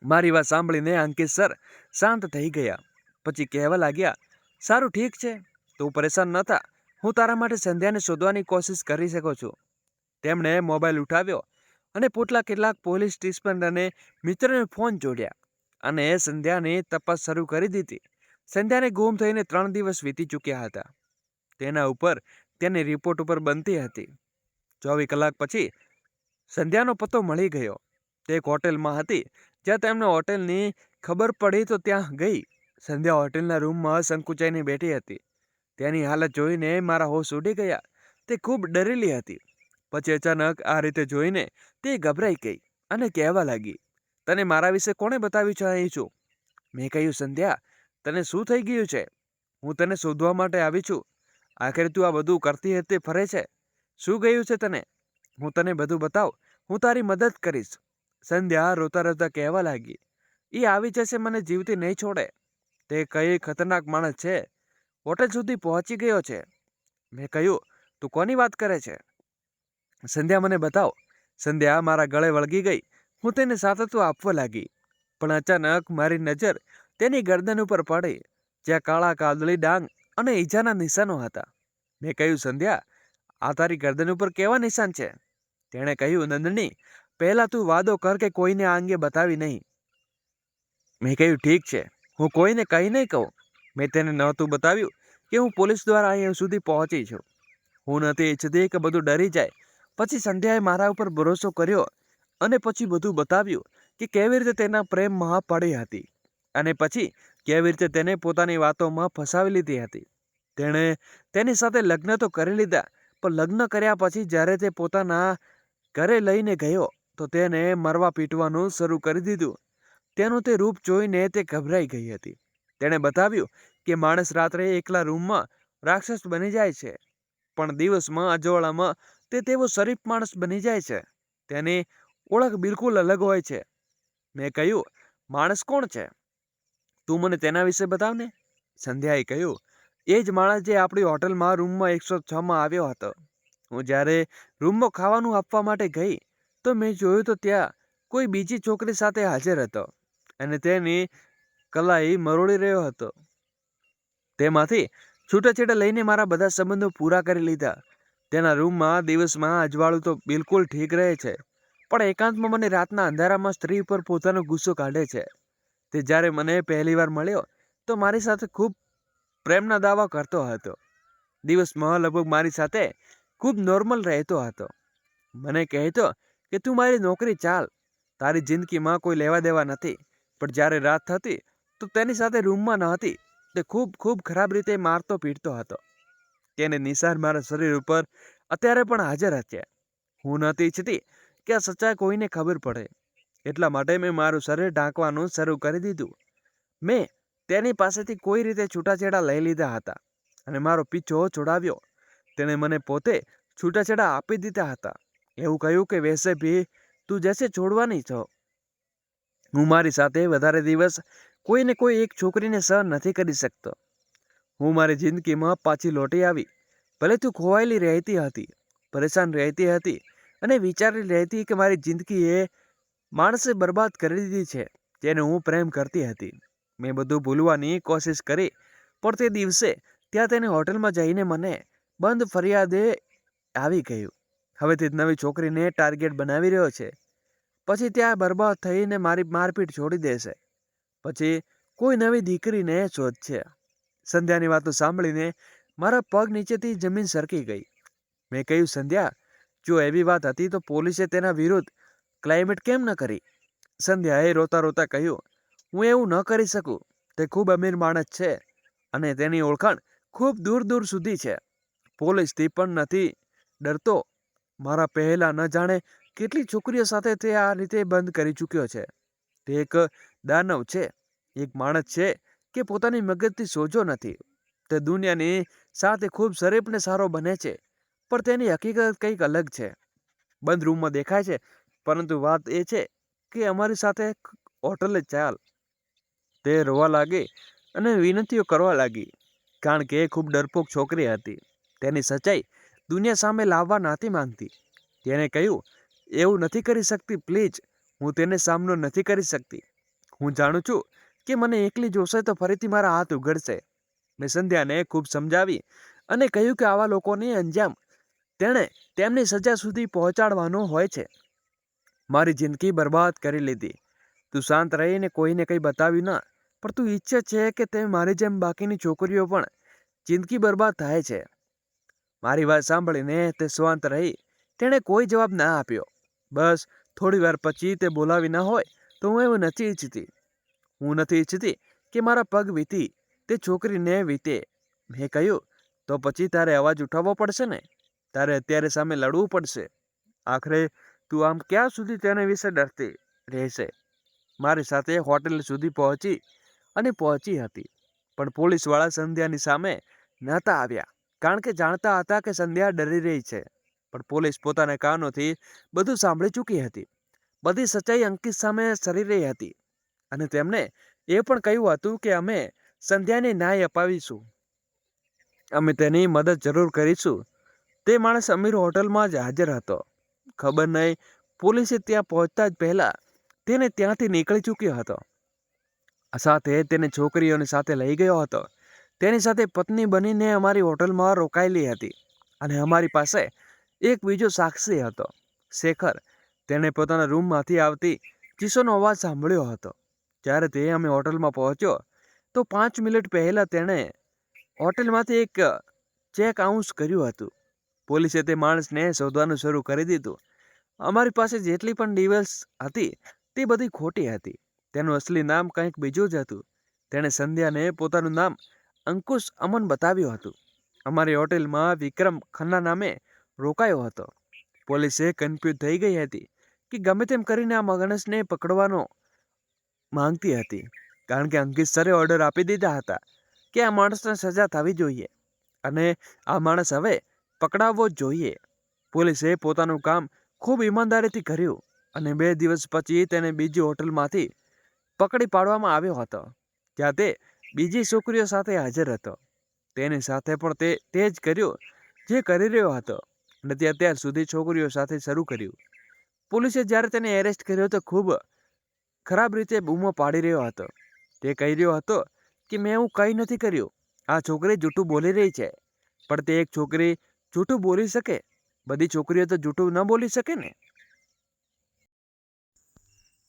મારી વાત સાંભળીને અંકિત સર શાંત થઈ ગયા. પછી કહેવા લાગ્યા, સારું, ઠીક છે, તું પરેશાન ન થા. હું તારા માટે સંધ્યાને શોધવાની કોશિશ કરી શકું છું. તેમણે મોબાઈલ ઉઠાવ્યો અને કેટલાક પોલીસ સ્ટેશન અને મિત્રોને ફોન જોડ્યા અને સંધ્યાની તપાસ શરૂ કરી દીધી. સંધ્યાને ગુમ થઈને 3 દિવસ વીતી ચૂક્યા હતા. તેના ઉપર તેની રિપોર્ટ ઉપર બનતી હતી. 24 કલાક પછી સંધ્યાનો પત્તો મળી ગયો. તે એક હોટેલમાં હતી. જ્યાં તેમને હોટેલની ખબર પડી તો ત્યાં ગઈ. સંધ્યા હોટેલના રૂમમાં સંકુચાઈને બેઠી હતી. તેની હાલત જોઈને મારા હોશ ઉડી ગયા. તે ખૂબ ડરેલી હતી. પછી અચાનક આ રીતે જોઈને તે ગભરાઈ ગઈ અને કહેવા લાગી, તને મારા વિશે કોણે બતાવ્યું છે અહીં છું? મેં કહ્યું, સંધ્યા, તને શું થઈ ગયું છે? હું તને શોધવા માટે આવી છું. આખરે તું આ બધું કરતી હતી ફરે છે. શું ગયું છે તને? હું તને બધું બતાવ. હું તારી મદદ કરીશ. સંધ્યા રોતા રોતા કહેવા લાગી, એ આવી જશે, મને જીવતી નહીં છોડે. તે કઈ ખતરનાક માણસ છે. હોટેલ સુધી પહોંચી ગયો છે. મેં કહ્યું, તું કોની વાત કરે છે? સંધ્યા, મને બતાવ. સંધ્યા મારા ગળે વળગી ગઈ. હું તેને સાતત્વ આપવા લાગી. પણ અચાનક મારી નજર તેની ગરદન ઉપર પડી, જ્યાં કાળા કાદળી ડાંગ અને ઈજાના નિશાનો હતા. મેં કહ્યું, સંધ્યા, આ તારી ગરદન ઉપર કેવા નિશાન છે? તેણે કહ્યું, નંદની, પહેલા તું વાદો કર કે કોઈને આ અંગે બતાવી નહીં. મેં કહ્યું, ઠીક છે, હું કોઈને કંઈ નહીં કહું. મેં તેને નહોતું બતાવ્યું કે હું પોલીસ દ્વારા અહીંયા સુધી પહોંચી છું. હું નથી ઈચ્છતી કે બધું ડરી જાય. પછી સંધ્યાએ મારા ઉપર ભરોસો કર્યો અને પછી બધું બતાવ્યું કે કેવી રીતે તેના પ્રેમમાં પડી હતી અને પછી કેવી રીતે તેને પોતાની વાતોમાં ફસાવી લીધી હતી. તેણે તેની સાથે લગ્ન તો કરી લીધા, પણ લગ્ન કર્યા પછી જ્યારે તે પોતાના ઘરે લઈને ગયો તો તેને મરવા પીટવાનું શરૂ કરી દીધું. તેનું તે રૂપ જોઈને તે ગભરાઈ ગઈ હતી. તેણે બતાવ્યું કે માણસ રાત્રે એકલા રૂમમાં રાક્ષસ બની જાય છે, પણ દિવસમાં અજવાળામાં તે તેવો શરીફ માણસ બની જાય છે. તેની ઓળખ બિલકુલ અલગ હોય છે. મેં કહ્યું, માણસ કોણ છે? તું મને તેના વિશે બતાવને. સંધ્યાએ કહ્યું, એ જ માણસ જે આપણી હોટલમાં રૂમમાં 106માં આવ્યો હતો. હું જ્યારે રૂમમાં ખાવાનું આપવા માટે ગઈ તો મેં જોયું તો ત્યાં કોઈ બીજી છોકરી સાથે હાજર હતો અને તેની કલાઈ મરોડી રહ્યો હતો. તેમાંથી છૂટાછેડા લઈને મારા બધા સંબંધો પૂરા કરી લીધા. તેના રૂમમાં દિવસમાં અજવાળું તો બિલકુલ ઠીક રહે છે, પણ એકાંતમાં મને રાતના અંધારામાં સ્ત્રી પર પોતાનો ગુસ્સો કાઢે છે. તે જ્યારે મને પહેલીવાર મળ્યો તો મારી સાથે ખૂબ પ્રેમના દાવા કરતો હતો. દિવસમાં લગભગ મારી સાથે ખૂબ નોર્મલ રહેતો હતો. મને કહેતો કે તું મારી નોકરી ચાલ, તારી જિંદગીમાં કોઈ લેવા દેવા નથી. પણ જ્યારે રાત થતી તો તેની સાથે રૂમમાં ન હતી. તે ખૂબ ખૂબ ખરાબ રીતે મારતો પીટતો હતો. તેને નિશાન મારા શરીર ઉપર અત્યારે પણ હાજર છે. હું નથી ઈચ્છતી કે આ સચ્ચાઈ કોઈને ખબર પડે, એટલા માટે મેં મારું શરીર ઢાંકવાનું શરૂ કરી દીધું. મેં તેની પાસેથી કોઈ રીતે છૂટાછેડા લઈ લીધા હતા અને મારો પીછો છોડાવ્યો. તેણે મને પોતે છૂટાછેડા આપી દીધા હતા. એવું કહ્યું કે વૈસે ભી તું જૈસે છોડવાની છો. હું મારી સાથે વધારે દિવસ કોઈને કોઈ એક છોકરીને સહન નથી કરી શકતો. હું મારી જિંદગીમાં પાછી લોટી આવી. ભલે તું ખોવાયેલી રહેતી હતી, પરેશાન રહેતી હતી અને વિચારી રહેતી કે મારી જિંદગી એ માણસે બરબાદ કરી દીધી છે જેને હું પ્રેમ કરતી હતી. મેં બધું ભૂલવાની કોશિશ કરી, પણ તે દિવસે ત્યાં તેને હોટલમાં જઈને મને બંધ ફરિયાદે આવી ગયું. હવે તે નવી છોકરીને ટાર્ગેટ બનાવી રહ્યો છે. પછી ત્યાં બરબાદ થઈને મારી મારપીટ છોડી દેશે. પછી કોઈ નવી દીકરીને શોધશે. સંધ્યાની વાતો સાંભળીને મારા પગ નીચેથી જમીન સરકી ગઈ. મેં કહ્યું, સંધ્યા, જો એવી વાત હતી તો પોલીસે તેના વિરુદ્ધ ક્લાઇમેટ કેમ ન કરી? સંધ્યાએ રોતા રોતા કહ્યું, હું એવું ન કરી શકું. તે ખૂબ અમીર માણસ છે અને તેની ઓળખાણ ખૂબ દૂર દૂર સુધી છે. પોલીસથી પણ નથી ડરતો. મારા પહેલા ન જાણે કેટલી છોકરીઓ સાથે તે આ રીતે બંધ કરી ચૂક્યો છે. તે એક દાનવ છે, એક માણસ છે કે પોતાની મગજથી સોજો નથી. તે દુનિયાની સાથે ખૂબ શરીફ ને સારો બને છે, પણ તેની હકીકત કંઈક અલગ છે. બંધ રૂમમાં દેખાય છે, પરંતુ વાત એ છે કે અમારી સાથે હોટલે ચાલ. તે રોવા લાગી અને વિનંતીઓ કરવા લાગી, કારણ કે એ ખૂબ ડરપોક છોકરી હતી. તેની સચ્ચાઈ દુનિયા સામે લાવવા નથી માંગતી. તેને કહ્યું, એવું નથી કરી શકતી, પ્લીઝ. હું તેને સામનો નથી કરી શકતી. હું જાણું છું કે મને એકલી જોશે તો ફરીથી મારા હાથ ઉઘડશે. મેં સંધ્યાને ખૂબ સમજાવી અને કહ્યું કે આવા લોકોને અંજામ તેણે તેમની સજા સુધી પહોંચાડવાનો હોય છે. મારી જિંદગી બરબાદ કરી લીધી. તું શાંત રહીને કોઈને કંઈ બતાવ્યું ના, પણ તું ઈચ્છે છે કે તે મારી જેમ બાકીની છોકરીઓ પણ જિંદગી બરબાદ થાય છે. મારી વાત સાંભળીને તે શાંત રહી. તેણે કોઈ જવાબ ના આપ્યો. બસ થોડી વાર પછી તે બોલાવી ન હોય તો હું એવું નથી ઈચ્છતી. હું નથી ઈચ્છતી કે મારા પગ વીતી તે છોકરીને વીતે. મેં કહ્યું, તો પછી તારે અવાજ ઉઠાવવો પડશે ને. તારે અત્યારે સામે લડવું પડશે. આખરે તું આમ ક્યાં સુધી તેના વિશે ડરતી રહેશે? મારી સાથે હોટેલ સુધી પહોંચી હતી, પણ પોલીસવાળા સંધ્યાની સામે નહોતા આવ્યા, કારણ કે જાણતા હતા કે સંધ્યા ડરી રહી છે. પણ પોલીસ પોતાના કાનોથી બધું સાંભળી ચૂકી હતી. બધી સચ્ચાઈ અંકિત સામે સરી રહી હતી અને તેમણે એ પણ કહ્યું હતું કે અમે સંધ્યાને ન્યાય અપાવીશું. અમે તેની મદદ જરૂર કરીશું. તે માણસ અમીર હોટલમાં જ હાજર હતો. ખબર નહીં, પોલીસે ત્યાં પહોંચતા જ પહેલા તેને ત્યાંથી નીકળી ચૂક્યો હતો. સાથે તેને છોકરીઓની સાથે લઈ ગયો હતો. તેની સાથે પત્ની બનીને અમારી હોટલમાં રોકાયેલી હતી અને અમારી પાસે એક બીજો સાક્ષી હતો, શેખર. તેણે પોતાના રૂમમાંથી આવતી ચીસોનો અવાજ સાંભળ્યો હતો. જ્યારે તે અમે હોટલમાં પહોંચ્યો તો 5 મિનિટ પહેલાં તેણે હોટલમાંથી એક ચેક આઉન્સ કર્યું હતું. પોલીસે તે માણસને શોધવાનું શરૂ કરી દીધું. અમારી પાસે જેટલી પણ ડિટેલ્સ હતી તે બધી ખોટી હતી. તેનું અસલી નામ કંઈક બીજું જ હતું. તેણે સંધ્યાને પોતાનું નામ અંકુશ અમન બતાવ્યું હતું. અમારી હોટેલમાં વિક્રમ ખન્ના નામે રોકાયો હતો. પોલીસે કન્ફ્યુઝ થઈ ગઈ હતી કે ગમે તેમ કરીને આ માણસને પકડવાનો માંગતી હતી, કારણ કે અંકિત સરે ઓર્ડર આપી દીધા હતા કે આ માણસને સજા થવી જોઈએ અને આ માણસ હવે પકડાવવો જ જોઈએ. પોલીસે પોતાનું કામ ખૂબ ઈમાનદારીથી કર્યું અને 2 દિવસ પછી તેને બીજી હોટલમાંથી પકડી પાડવામાં આવ્યો હતો. ત્યાં તે બીજી છોકરીઓ સાથે હાજર હતો. તેની સાથે પણ તે જ કર્યું જે કરી રહ્યો હતો અને તે અત્યાર સુધી છોકરીઓ સાથે શરૂ કર્યું. પોલીસે જ્યારે તેને એરેસ્ટ કર્યો તો ખૂબ ખરાબ રીતે બૂમો પાડી રહ્યો હતો. તે કહી રહ્યો હતો કે મેં એવું કંઈ નથી કર્યું, આ છોકરી જૂઠું બોલી રહી છે. પણ તે એક છોકરી જૂઠું બોલી શકે? બધી છોકરીઓ તો જૂઠું ન બોલી શકે ને.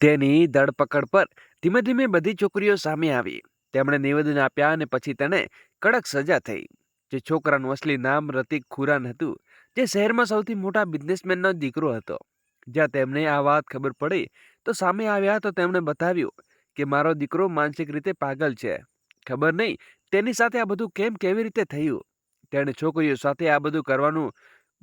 તેની ધરપકડ પર ધીમે ધીમે બધી છોકરીઓ સામે આવી. તેમણે નિવેદન આપ્યા અને પછી તેને કડક સજા થઈ. જે છોકરાનું અસલી નામ રતિક ખુરાન હતું, જે શહેરમાં સૌથી મોટા બિઝનેસમેનનો દીકરો હતો. જ્યાં તેમને આ વાત ખબર પડી તો સામે આવ્યા તો તેમણે બતાવ્યું કે મારો દીકરો માનસિક રીતે પાગલ છે. ખબર નહીં તેની સાથે આ બધું કેવી રીતે થયું. તેણે છોકરીઓ સાથે આ બધું કરવાનું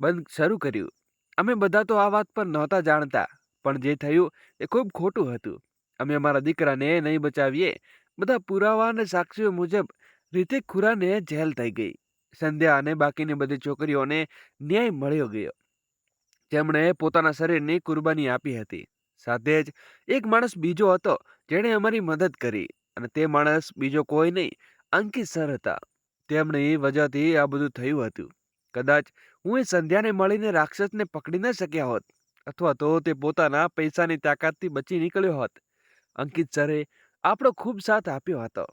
બંધ શરૂ કર્યું. અમે બધા તો આ વાત પર નહોતા જાણતા, પણ જે થયું એ ખૂબ ખોટું હતું. અમે અમારા દીકરાને નહીં બચાવીએ. બધા પુરાવા અને સાક્ષીઓ મુજબ રિતિક ખુરાને જેલ થઈ ગઈ. સંધ્યા અને બાકીની બધી છોકરીઓને ન્યાય મળ્યો ગયો, જેમણે પોતાના શરીરની કુરબાની આપી હતી. સાથે જ એક માણસ બીજો હતો જેણે અમારી મદદ કરી, અને તે માણસ બીજો કોઈ નહીં, અંકિત સર હતા. તેમની વજહથી આ બધું થયું હતું. કદાચ હું એ સંધ્યાને મળીને રાક્ષસને પકડી ન શક્યા હોત, અથવા તો તે પોતાના પૈસાની તાકાતથી બચી નીકળ્યો હોત. અંકિત સરે આપણો ખૂબ સાથ આપ્યો હતો.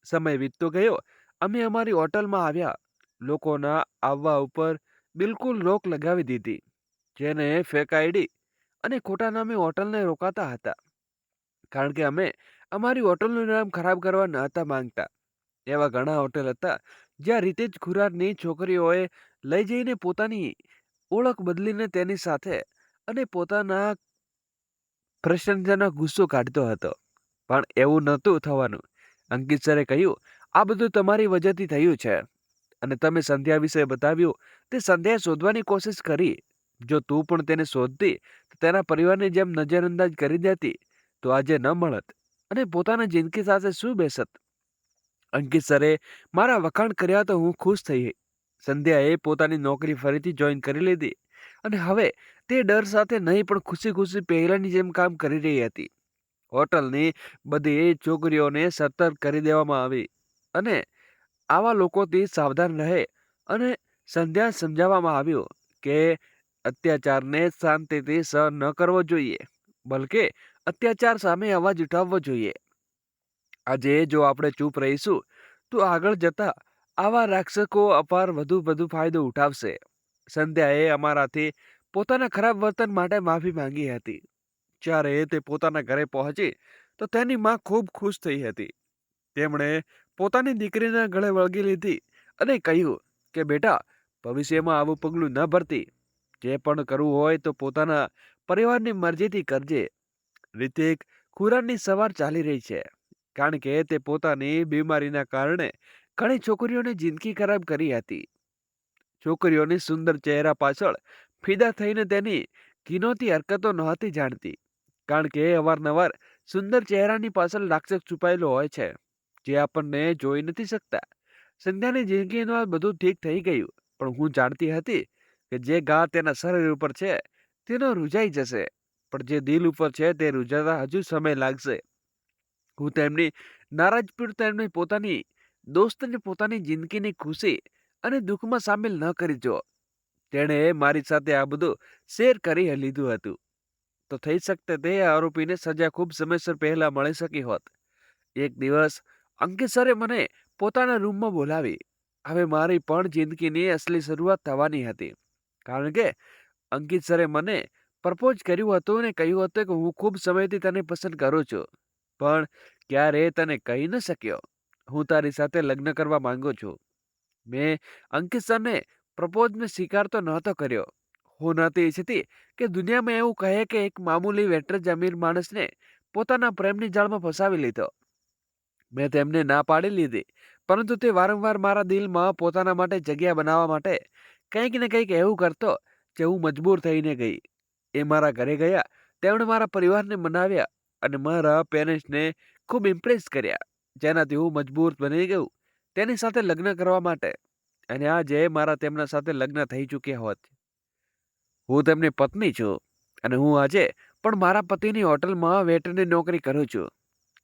સમય વીતતો ગયો. અમે અમારી હોટલમાં આવ્યા. લોકોના આવવા ઉપર બિલકુલ રોક લગાવી દીધી. જેને ફેક આઈડી અને ખોટા નામે હોટલને રોકાતા હતા, કારણ કે અમે અમારી હોટલનું નામ ખરાબ કરવા નહોતા માંગતા. એવા ઘણા હોટેલ હતા જ્યાં રિતેશ ખુરાનની છોકરીઓએ લઈ જઈને પોતાની ઓળખ બદલીને તેની સાથે અને પોતાના પ્રશંસાનો ગુસ્સો કાઢતો હતો. પણ એવું નહોતું થવાનું. અંકિત સરે કહ્યું, આ બધું તમારી વજહથી થયું છે અને તમે સંધ્યા વિશે બતાવ્યું. તે સંધ્યાએ શોધવાની કોશિશ કરી. જો તું પણ તેને શોધતી તો તેના પરિવારની જેમ નજરઅંદાજ કરી દેતી તો આજે ન મળત અને પોતાની જિંદગી સાથે શું બેસત. અંકિત સરે મારા વખાણ કર્યા તો હું ખુશ થઈ. સંધ્યાએ પોતાની નોકરી ફરીથી જોઈન કરી લીધી અને હવે તે ડર સાથે નહીં પણ ખુશી ખુશી પહેલાની જેમ કામ કરી રહી હતી. હોટલની બધી છોકરીઓને સતર્ક કરી દેવામાં આવી અને આવા લોકોથી સાવધાન રહે, અને સંધ્યા સમજાવવામાં આવ્યું કે અત્યાચારને શાંતિથી સહન ન કરવો જોઈએ, બલકે અત્યાચાર સામે અવાજ ઉઠાવવો જોઈએ. આજે જો આપણે ચૂપ રહીશું તો આગળ જતા આવા રાક્ષસો અપાર વધુ ફાયદો ઉઠાવશે. સંધ્યાએ અમારાથી પોતાના ખરાબ વર્તન માટે માફી માંગી હતી. જ્યારે તે પોતાના ઘરે પહોંચી તો તેની માં ખૂબ ખુશ થઈ હતી. તેમણે પોતાની દીકરીના ગળે વળગી લીધી અને કહ્યું કે બેટા, ભવિષ્યમાં આવું પગલું ન ભરતી. જે પણ કરવું હોય તો પોતાના પરિવારની મરજીથી કરજે. રિતિક ખુરાનની સવાર ચાલી રહી છે, કારણ કે તે પોતાની બીમારીના કારણે ઘણી છોકરીઓની જિંદગી ખરાબ કરી હતી. છોકરીઓની સુંદર ચહેરા પાછળ ફિદા થઈને તેની ઘીનોતી હરકતો નહોતી જાણતી, કારણ કે અવારનવાર સુંદર ચહેરાની પાછળ રાક્ષસ છુપાયેલો હોય છે, જે આપણને જોઈ નથી શકતા. સંધ્યાની જિંદગીમાં બધું ઠીક થઈ ગયું, પણ હું જાણતી હતી કે જે ઘા તેના શરીર ઉપર છે તેનો રૂજાઈ જશે, પણ જે દિલ ઉપર છે તે રૂજાતા હજુ સમય લાગશે. હું તેમની નારાજપીર તેમની પોતાની દોસ્તને પોતાની જિંદગીની ખુશી અને દુઃખમાં સામેલ ન કરી જો. તેણે મારી સાથે આ બધું શેર કરી લીધું હતું તો થઈ શકતે તે આરોપીને સજા ખૂબ સમયસર પહેલા મળી શકી હોત. એક દિવસ અંકિત સરે મને પોતાના રૂમમાં બોલાવી. હવે મારી પણ જિંદગીની અસલી શરૂઆત થવાની હતી. કારણ કે અંકિત સરે મને પ્રપોઝ કર્યું હતું અને કહ્યું હતું કે હું ખૂબ સમયથી તને પસંદ કરું છું, પણ ક્યારેય તને કહી ન શક્યો. હું તારી સાથે લગ્ન કરવા માંગુ છું. મેં અંકિત સરને પ્રપોઝને સ્વીકાર તો નહોતો કર્યો. હું નહોતી ઈચ્છતી કે દુનિયામાં એવું કહે કે એક મામૂલી વેટર અમીર માણસને પોતાના પ્રેમની જાળમાં ફસાવી લીધો. મેં તેમને ના પાડી લીધી, પરંતુ તે વારંવાર મારા દિલમાં પોતાના માટે જગ્યા બનાવવા માટે કંઈક ને કંઈક એવું કરતો જે હું મજબૂર થઈને ગઈ. એ મારા ઘરે ગયા, તેમણે મારા પરિવારને મનાવ્યા અને મારા પેરેન્ટ્સને ખૂબ ઇમ્પ્રેસ કર્યા, જેનાથી હું મજબૂર બની ગયું તેની સાથે લગ્ન કરવા માટે. અને આજે મારા તેમના સાથે લગ્ન થઈ ચૂક્યા હોત. હું તેમની પત્ની છું અને હું આજે પણ મારા પતિની હોટલમાં વેટરની નોકરી કરું છું,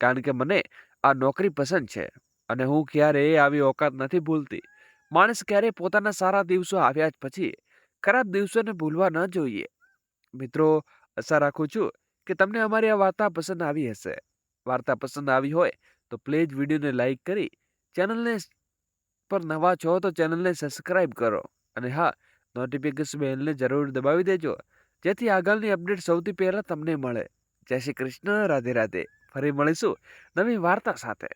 કારણ કે મને આ નોકરી પસંદ છે અને હું ક્યારેય આવી ઓકાત નથી ભૂલતી. માણસ ક્યારેય પોતાના સારા દિવસો આવ્યા જ પછી ખરાબ દિવસોને ભૂલવા ન જોઈએ. મિત્રો, આશા રાખું છું કે તમને અમારી આ વાર્તા પસંદ આવી હશે. વાર્તા પસંદ આવી હોય તો પ્લીઝ વિડીયોને લાઈક કરી, ચેનલને પર નવા છો તો ચેનલને સબસ્ક્રાઇબ કરો અને હા, નોટિફિકેશન બેલને જરૂર દબાવી દેજો, જેથી આગળની અપડેટ સૌથી પહેલા તમને મળે. જય શ્રી કૃષ્ણ. રાધે રાધે. ફરી મળીશું નવી વાર્તા સાથે.